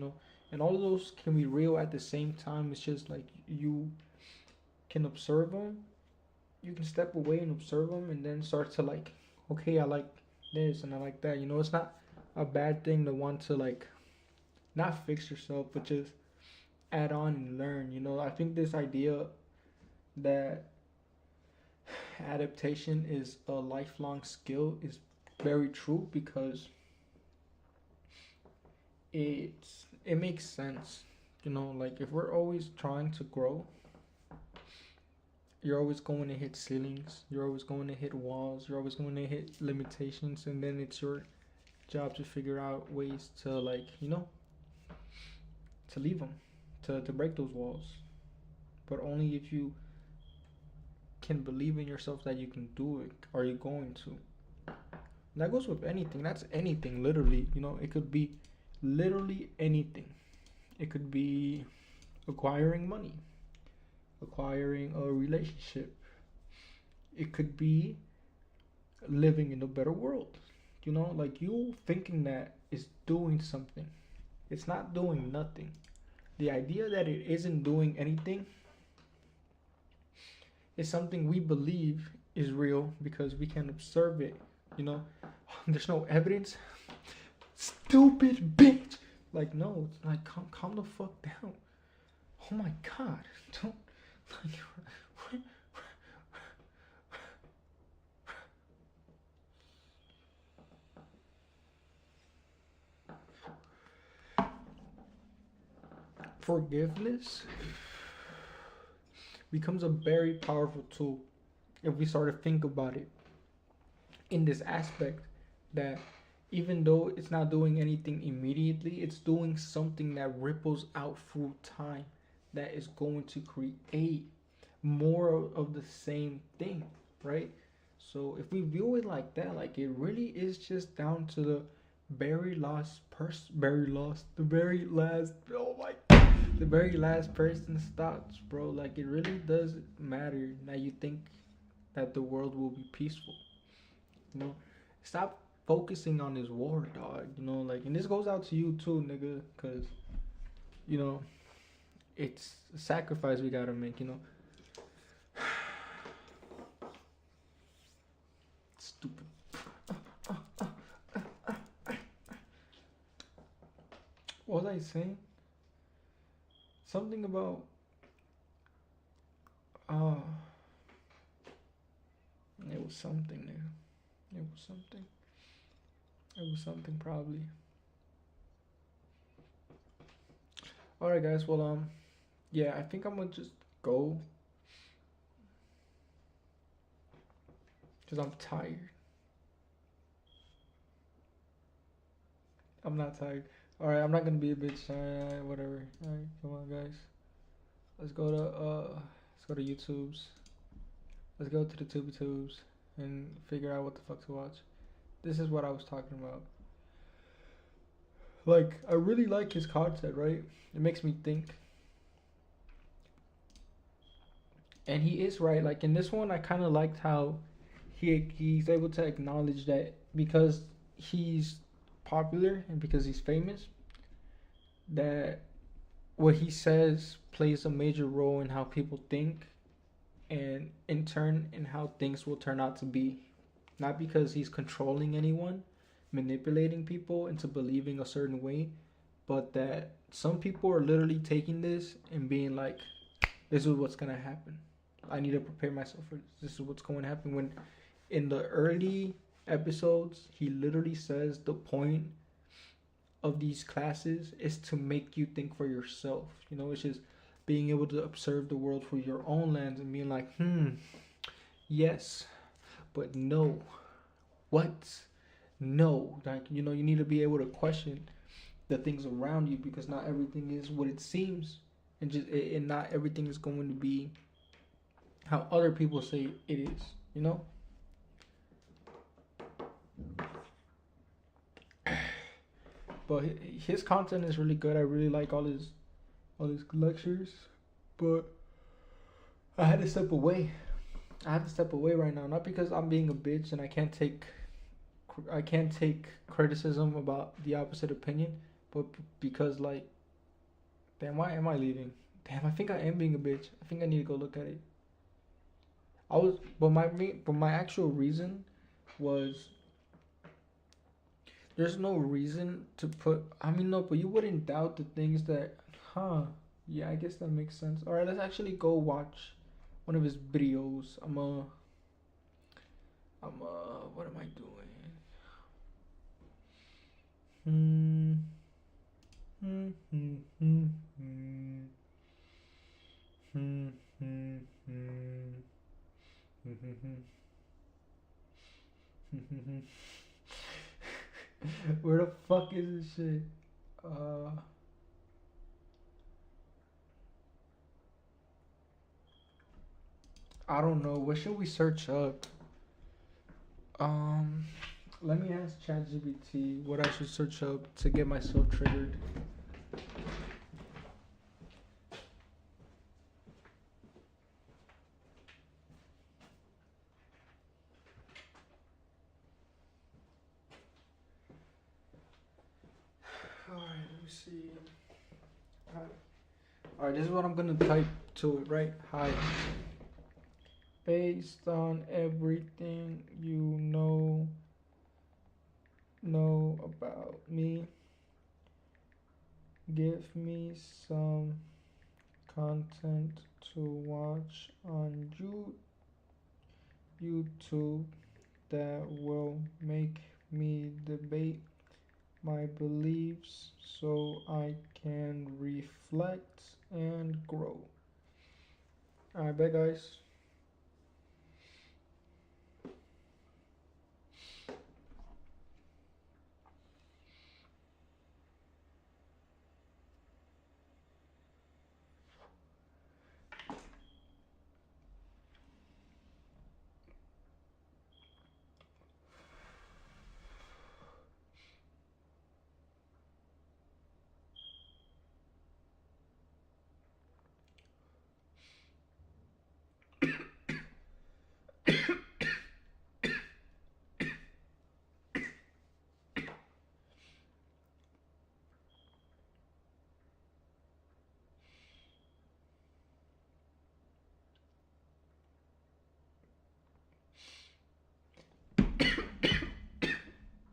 and all of those can be real at the same time. It's just like you can observe them, you can step away and observe them, and then start to like, okay, I like this and I like that. It's not a bad thing to want to like not fix yourself, but just add on and learn. I think this idea that adaptation is a lifelong skill is very true, because it makes sense. Like if we're always trying to grow, you're always going to hit ceilings, you're always going to hit walls, you're always going to hit limitations, and then it's your job to figure out ways to like, to leave them, to break those walls. But only if you can believe in yourself that you can do it, are you going to. That goes with anything. That's anything, literally. It could be literally anything. It could be acquiring money, acquiring a relationship. It could be living in a better world. Like you thinking that is doing something. It's not doing nothing. The idea that it isn't doing anything is something we believe is real because we can observe it. There's no evidence. Stupid bitch. Like, no, it's like, calm the fuck down. Oh my god. Don't, like, forgiveness becomes a very powerful tool if we start to think about it in this aspect, that even though it's not doing anything immediately, it's doing something that ripples out through time, that is going to create more of the same thing, right? So if we view it like that, like it really is just down to the very last person, the very last, oh my, the very last person's thoughts, bro. Like it really does matter. Now you think that the world will be peaceful, you know? Stop focusing on this war, dog. You know, like, and this goes out to you too, nigga, cause you know it's a sacrifice we gotta make. You know, stupid. What was I saying? Something about it was something, nigga. It was something. It was something probably. Alright guys, well yeah, I think I'm gonna just go. Cause I'm tired. I'm not tired. Alright, I'm not gonna be a bitch. Alright, whatever. Alright, come on guys. Let's go to YouTube's. Let's go to the tubes and figure out what the fuck to watch. This is what I was talking about. Like, I really like his content, right? It makes me think. And he is right. Like in this one, I kind of liked how he's able to acknowledge that because he's popular and because he's famous, that what he says plays a major role in how people think, and in turn in how things will turn out to be. Not because he's controlling anyone, manipulating people into believing a certain way, but that some people are literally taking this and being like, this is what's gonna happen. I need to prepare myself for this. This is what's going to happen. When in the early episodes, he literally says the point of these classes is to make you think for yourself. You know, it's just being able to observe the world through your own lens and being like, yes, but no. What? No. Like, you know, you need to be able to question the things around you, because not everything is what it seems, and not everything is going to be how other people say it is, you know? But his content is really good. I really like all his lectures, but I had to step away. I have to step away right now, not because I'm being a bitch and I can't take criticism about the opposite opinion, but because, like, damn, why am I leaving? Damn, I think I am being a bitch. I think I need to go look at it. But my actual reason was, there's no reason to put. I mean, no, but you wouldn't doubt the things that, yeah, I guess that makes sense. All right, let's actually go watch one of his videos. What am I doing? Where the fuck is this shit? I don't know. What should we search up? Let me ask ChatGPT what I should search up to get myself triggered. Alright, let me see. Alright, this is what I'm gonna type to it, right? Hi. Based on everything you know about me, give me some content to watch on YouTube that will make me debate my beliefs so I can reflect and grow. Alright, bye guys.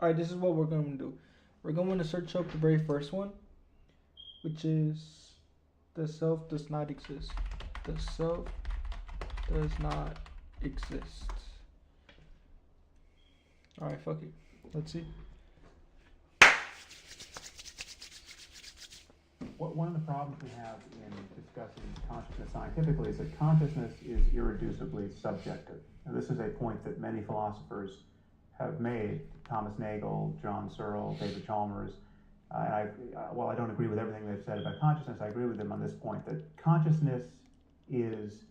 Alright, this is what we're going to do. We're going to search up the very first one, which is the self does not exist. The self does not exist. Alright, fuck it. Let's see. One of the problems we have in discussing consciousness scientifically is that consciousness is irreducibly subjective. And this is a point that many philosophers have made. Thomas Nagel, John Searle, David Chalmers. While I don't agree with everything they've said about consciousness, I agree with them on this point, that consciousness is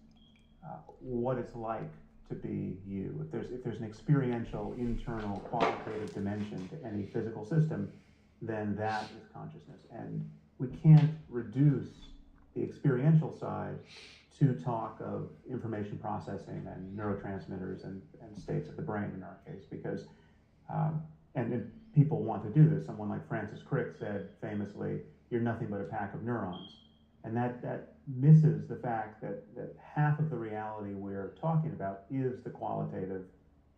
what it's like to be you. If there's an experiential, internal, qualitative dimension to any physical system, then that is consciousness. And we can't reduce the experiential side to talk of information processing and neurotransmitters and states of the brain in our case, because and people want to do this. Someone like Francis Crick said famously, "You're nothing but a pack of neurons," and that misses the fact that half of the reality we're talking about is the qualitative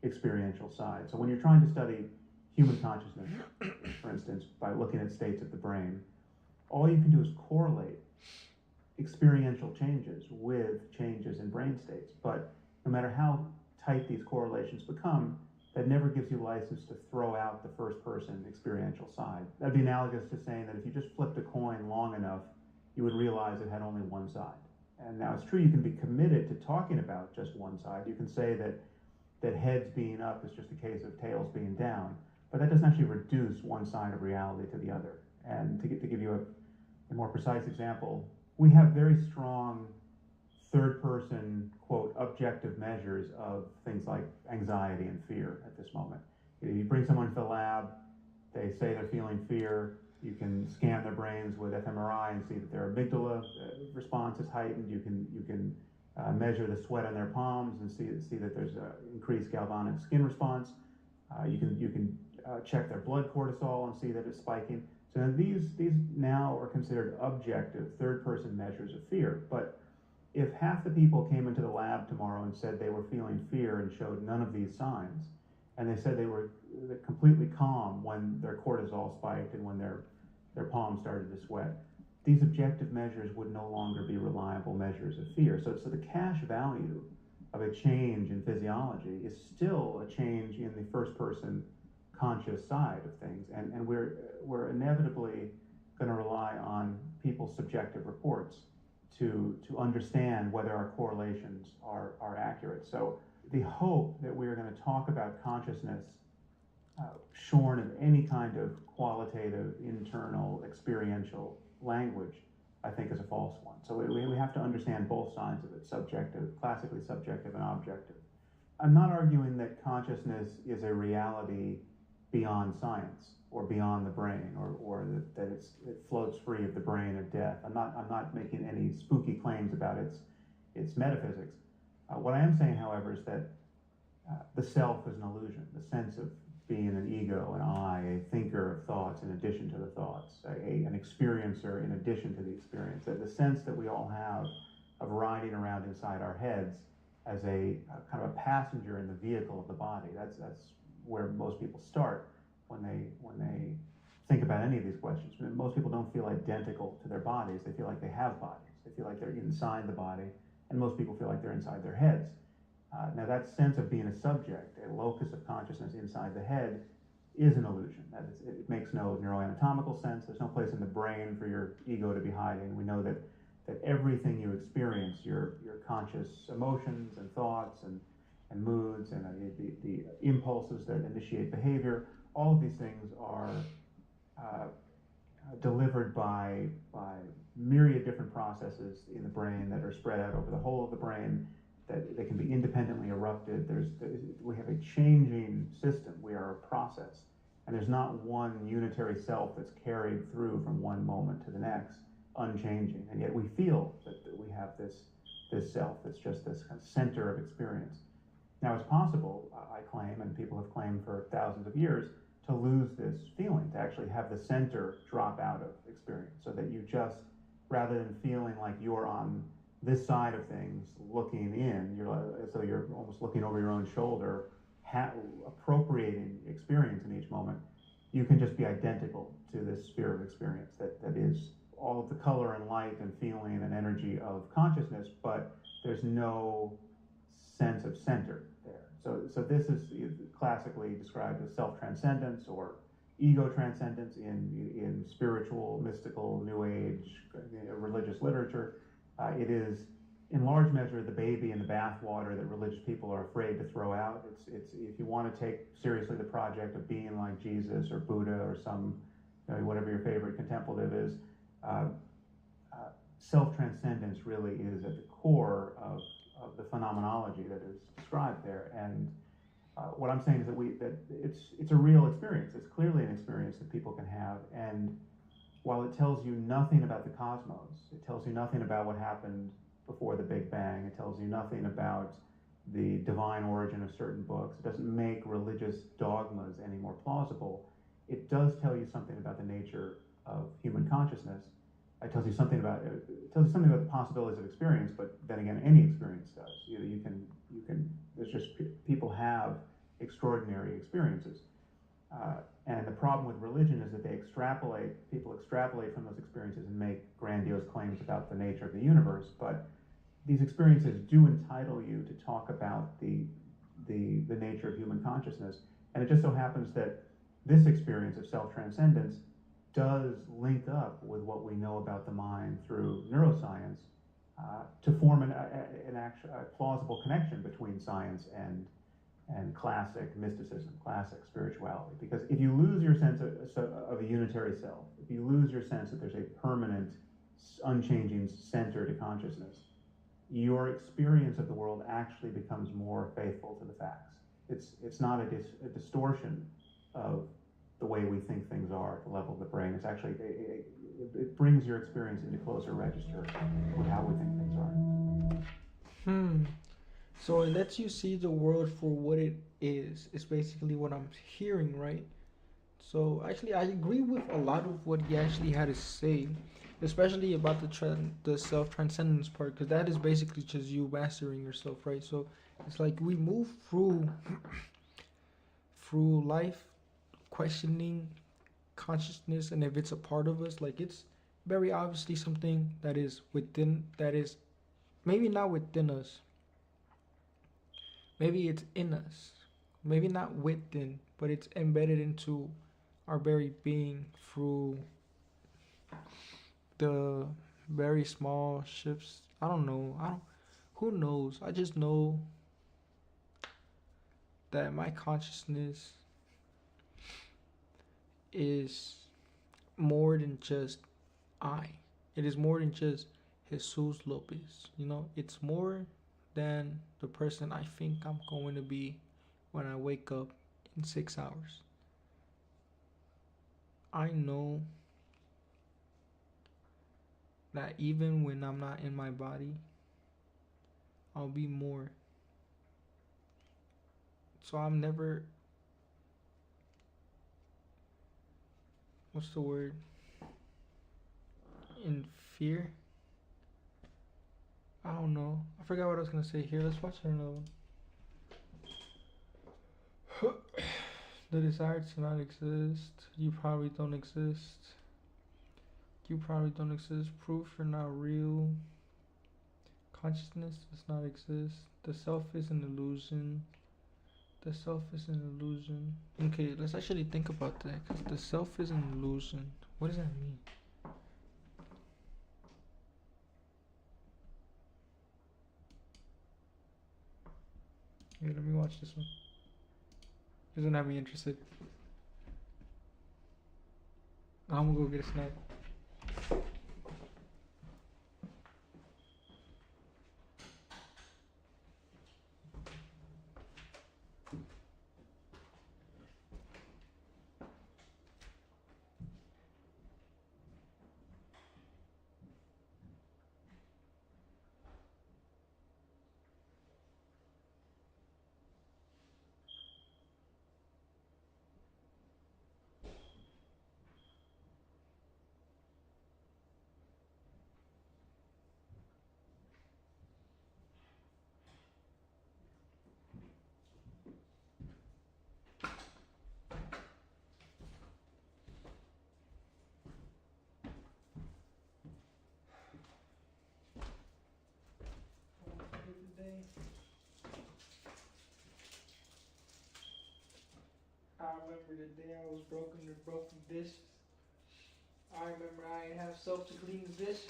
experiential side. So when you're trying to study human consciousness, for instance, by looking at states of the brain, all you can do is correlate experiential changes with changes in brain states. But no matter how tight these correlations become, that never gives you license to throw out the first person experiential side. That'd be analogous to saying that if you just flipped a coin long enough, you would realize it had only one side. And now it's true, you can be committed to talking about just one side. You can say that heads being up is just a case of tails being down, but that doesn't actually reduce one side of reality to the other. And to give you a more precise example, we have very strong third-person, quote, objective measures of things like anxiety and fear at this moment. You bring someone to the lab, they say they're feeling fear, you can scan their brains with fMRI and see that their amygdala response is heightened. You can measure the sweat on their palms and see that there's an increased galvanic skin response. You can check their blood cortisol and see that it's spiking. So these now are considered objective third-person measures of fear. But if half the people came into the lab tomorrow and said they were feeling fear and showed none of these signs, and they said they were completely calm when their cortisol spiked and when their palms started to sweat, these objective measures would no longer be reliable measures of fear. So the cash value of a change in physiology is still a change in the first-person conscious side of things, and we're inevitably going to rely on people's subjective reports to understand whether our correlations are accurate. So the hope that we're going to talk about consciousness shorn of any kind of qualitative, internal, experiential language, I think is a false one. So we have to understand both sides of it, subjective, classically subjective and objective. I'm not arguing that consciousness is a reality beyond science or beyond the brain, or that it floats free of the brain at death. I'm not making any spooky claims about its metaphysics. What I am saying, however, is that the self is an illusion, the sense of being an ego, an I, a thinker of thoughts in addition to the thoughts, an experiencer in addition to the experience, that the sense that we all have of riding around inside our heads as a kind of a passenger in the vehicle of the body. That's where most people start when they think about any of these questions. Most people don't feel identical to their bodies. They feel like they have bodies. They feel like they're inside the body, and most people feel like they're inside their heads. Now that sense of being a subject, a locus of consciousness inside the head, is an illusion. That it makes no neuroanatomical sense. There's no place in the brain for your ego to be hiding. We know that everything you experience, your conscious emotions and thoughts and moods and the impulses that initiate behavior, all of these things are delivered by myriad different processes in the brain that are spread out over the whole of the brain, that they can be independently erupted. We have a changing system. We are a process. And there's not one unitary self that's carried through from one moment to the next, unchanging. And yet we feel that we have this self that's just this kind of center of experience. Now it's possible, I claim, and people have claimed for thousands of years, to lose this feeling, to actually have the center drop out of experience, so that you just, rather than feeling like you're on this side of things looking in, as though you're almost looking over your own shoulder, appropriating experience in each moment, you can just be identical to this sphere of experience that is all of the color and light and feeling and energy of consciousness, but there's no sense of center there. So this is classically described as self-transcendence or ego transcendence in spiritual, mystical, New Age, religious literature. It is, in large measure, the baby in the bathwater that religious people are afraid to throw out. It's if you want to take seriously the project of being like Jesus or Buddha or some, whatever your favorite contemplative is, self-transcendence really is at the core of the phenomenology that is described there. And what I'm saying is that it's a real experience. It's clearly an experience that people can have. And while it tells you nothing about the cosmos, it tells you nothing about what happened before the Big Bang, it tells you nothing about the divine origin of certain books, it doesn't make religious dogmas any more plausible, it does tell you something about the nature of human consciousness. It tells you something about the possibilities of experience, but then again, any experience does. You can. There's just people have extraordinary experiences, and the problem with religion is that people extrapolate from those experiences and make grandiose claims about the nature of the universe. But these experiences do entitle you to talk about the nature of human consciousness, and it just so happens that this experience of self-transcendence does link up with what we know about the mind through neuroscience to form a plausible connection between science and classic mysticism, classic spirituality. Because if you lose your sense of a unitary self, if you lose your sense that there's a permanent, unchanging center to consciousness, your experience of the world actually becomes more faithful to the facts. It's not a distortion of the way we think things are at the level of the brain. It's actually, it brings your experience into closer register with how we think things are. So it lets you see the world for what it is. It's basically what I'm hearing, right? So actually, I agree with a lot of what he actually had to say, especially about the self-transcendence part, because that is basically just you mastering yourself, right? So it's like we move through life questioning consciousness, and if it's a part of us, like it's very obviously something that is maybe not within us, maybe it's in us, maybe not within, but it's embedded into our very being through the very small shifts. Who knows? I just know that my consciousness is more than just I. It is more than just Jesus Lopez. It's more than the person I think I'm going to be when I wake up in 6 hours. I know that even when I'm not in my body, I'll be more. So I'm never, what's the word? In fear? I don't know. I forgot what I was going to say here. Let's watch another one. The desire to not exist. You probably don't exist. You probably don't exist. Proof you're not real. Consciousness does not exist. The self is an illusion. The self is an illusion. Okay, let's actually think about that. Because the self is an illusion. What does that mean? Here, let me watch this one. Doesn't have me interested. I'm gonna go get a snack. I remember the day I was broken dishes. I remember I didn't have soap to clean the dishes.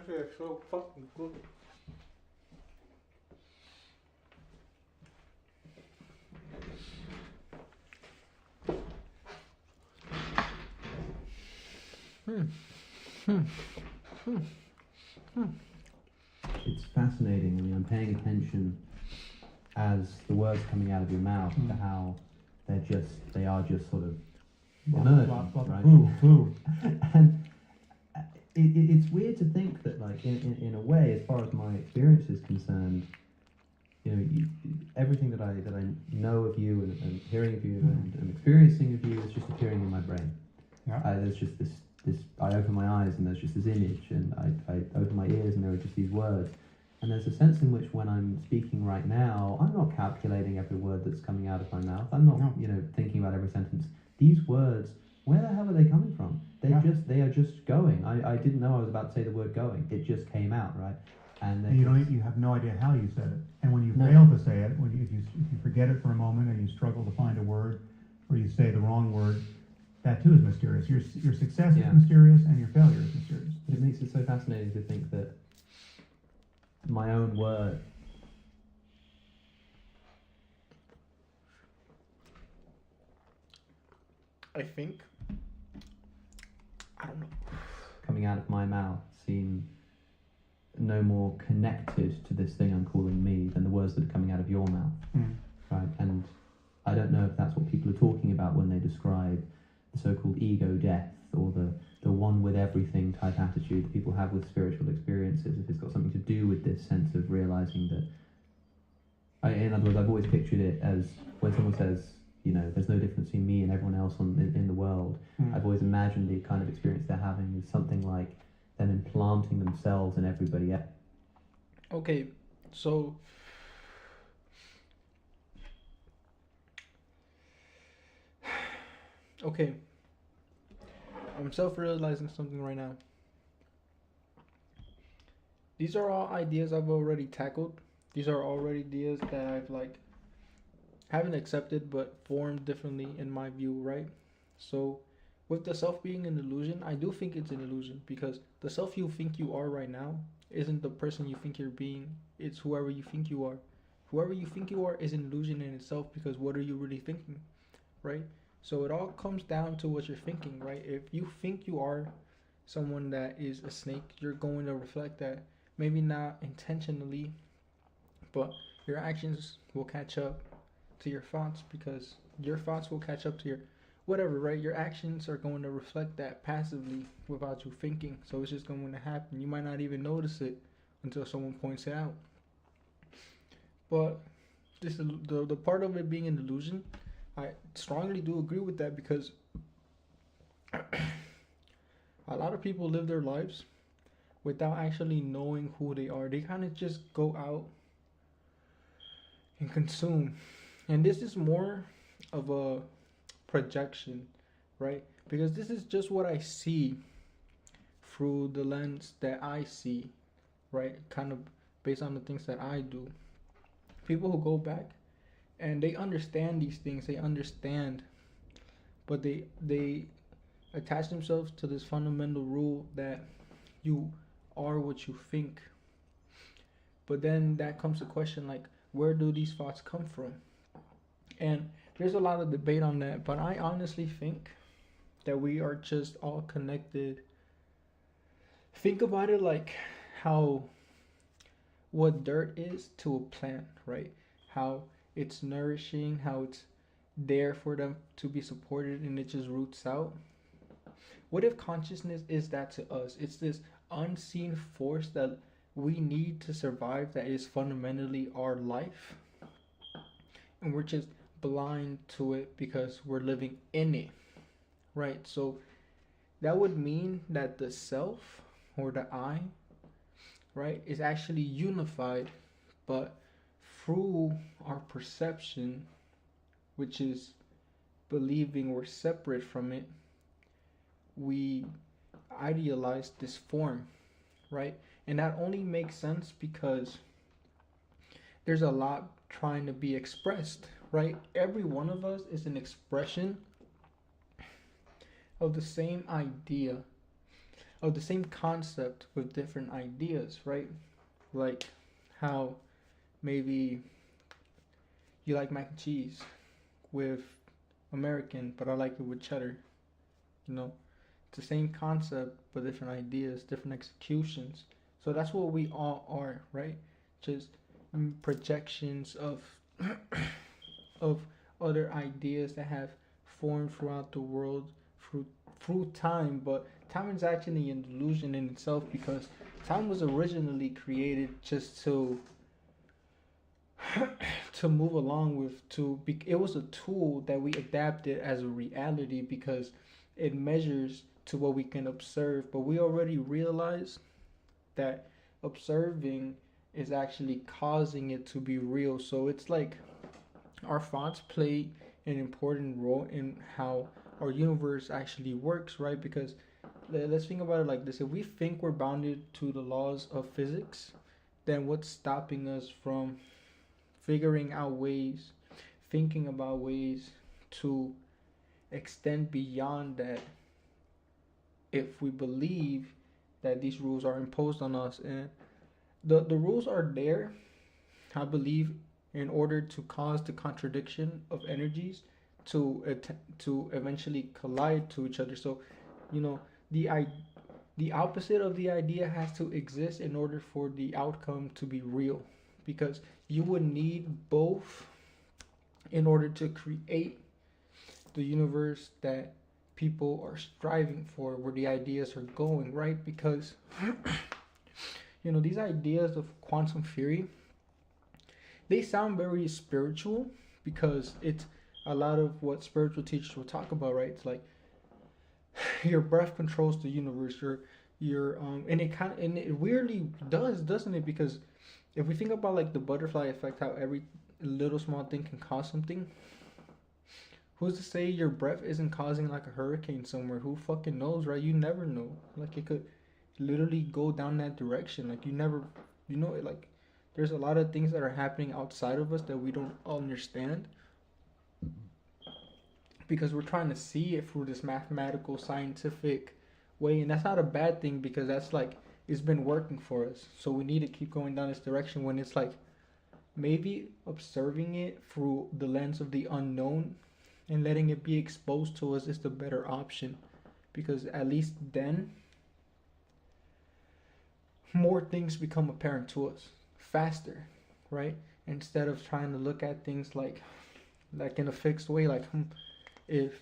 Okay, so fucking good. It's fascinating. I mean, I'm paying attention as the words coming out of your mouth to how they are just sort of emerging, right? And it's weird to think that, like, in a way, as far as my experience is concerned, you know, everything that I know of you and hearing of you and experiencing of you is just appearing in my brain. Yeah. There's just this. I open my eyes and there's just this image, and I open my ears and there are just these words. And there's a sense in which when I'm speaking right now, I'm not calculating every word that's coming out of my mouth. I'm not, thinking about every sentence. These words, where the hell are they coming from? They are just going. I didn't know I was about to say the word going. It just came out, right? And you have no idea how you said it. And when you fail to say it, if you forget it for a moment and you struggle to find a word, or you say the wrong word, that too is mysterious. Your success is mysterious, and your failure is mysterious. But it makes it so fascinating to think that my own word I don't know. Coming out of my mouth seem no more connected to this thing I'm calling me than the words that are coming out of your mouth. Right? And I don't know if that's what people are talking about when they describe the so-called ego death, or the one with everything type attitude that people have with spiritual experiences, if it's got something to do with this sense of realizing that, in other words, I've always pictured it as when someone says, there's no difference between me and everyone else in the world, I've always imagined the kind of experience they're having is something like them implanting themselves in everybody else. Okay, so okay, I'm self-realizing something right now. These are all ideas I've already tackled. These are already ideas that I've haven't accepted but formed differently in my view, right? So with the self being an illusion, I do think it's an illusion, because the self you think you are right now isn't the person you think you're being. It's whoever you think you are. Whoever you think you are is an illusion in itself, because what are you really thinking, right? So it all comes down to what you're thinking, right? If you think you are someone that is a snake, you're going to reflect that. Maybe not intentionally, but your actions will catch up to your thoughts, because your thoughts will catch up to your whatever, right? Your actions are going to reflect that passively without you thinking. So it's just going to happen. You might not even notice it until someone points it out. But this is the part of it being an illusion. I strongly do agree with that, because a lot of people live their lives without actually knowing who they are. They kind of just go out and consume. And this is more of a projection, right? Because this is just what I see through the lens that I see. right? Kind of based on the things that I do. People who go back and they understand these things, they understand, but they attach themselves to this fundamental rule that you are what you think. But then that comes to question, like, where do these thoughts come from? And there's a lot of debate on that, but I honestly think that we are just all connected. Think about it like how what dirt is to a plant, right? How it's nourishing, how it's there for them to be supported, and it just roots out. What if consciousness is that to us? It's this unseen force that we need to survive, that is fundamentally our life, and we're just blind to it because we're living in it, right? So that would mean that the self or the I, right, is actually unified, but through our perception, which is believing we're separate from it, we idealize this form, right? And that only makes sense because there's a lot trying to be expressed, right? Every one of us is an expression of the same idea, of the same concept with different ideas, right? Like how maybe you like mac and cheese with American, but I like it with cheddar. You know, it's the same concept, but different ideas, different executions. So that's what we all are, right? Just projections of of other ideas that have formed throughout the world through time. But time is actually an illusion in itself, because time was originally created just to to move along with, it was a tool that we adapted as a reality because it measures to what we can observe. But we already realize that observing is actually causing it to be real. So it's like our thoughts play an important role in how our universe actually works, right? Because let's think about it like this: if we think we're bounded to the laws of physics, then what's stopping us from figuring out ways, thinking about ways to extend beyond that, if we believe that these rules are imposed on us? And the rules are there, I believe, in order to cause the contradiction of energies to eventually collide to each other. So, you know, the opposite of the idea has to exist in order for the outcome to be real, because you would need both in order to create the universe that people are striving for, where the ideas are going, right? Because you know, these ideas of quantum theory, they sound very spiritual, because it's a lot of what spiritual teachers will talk about, right? It's like your breath controls the universe, your and it weirdly does, doesn't it? Because if we think about like the butterfly effect, how every little small thing can cause something, who's to say your breath isn't causing like a hurricane somewhere? Who fucking knows, right? You never know. Like, it could literally go down that direction. Like, you never, you know, like, there's a lot of things that are happening outside of us that we don't understand, because we're trying to see it through this mathematical, scientific way. And that's not a bad thing, because that's like, it's been working for us. So we need to keep going down this direction, when it's like maybe observing it through the lens of the unknown and letting it be exposed to us is the better option, because at least then more things become apparent to us faster, right? Instead of trying to look at things like in a fixed way, like if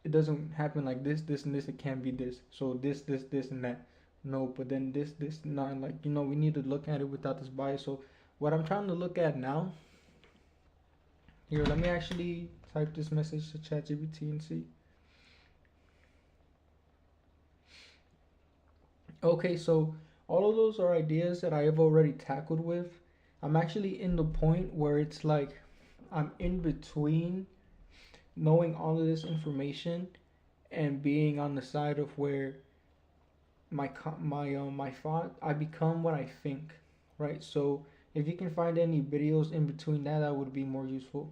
it doesn't happen like this, and this, it can't be this. So this, and that. No, but then this, not, like, you know, we need to look at it without this bias. So what I'm trying to look at now, here, let me actually type this message to ChatGPT and see. Okay, so all of those are ideas that I have already tackled with. I'm actually in the point where it's like I'm in between knowing all of this information and being on the side of where my thought, I become what I think, right? So if you can find any videos in between that, that would be more useful.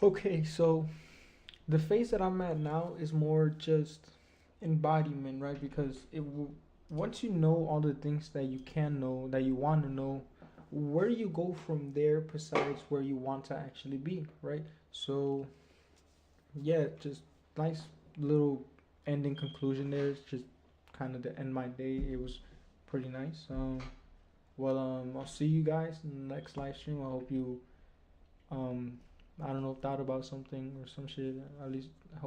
Okay, so the phase that I'm at now is more just embodiment, right? Because once you know all the things that you can know, that you want to know, where do you go from there besides where you want to actually be, right? So, yeah, just nice little ending conclusion there. It's just kind of to end my day. It was pretty nice. I'll see you guys in the next live stream. I hope you, I don't know, thought about something or some shit. At least I hope.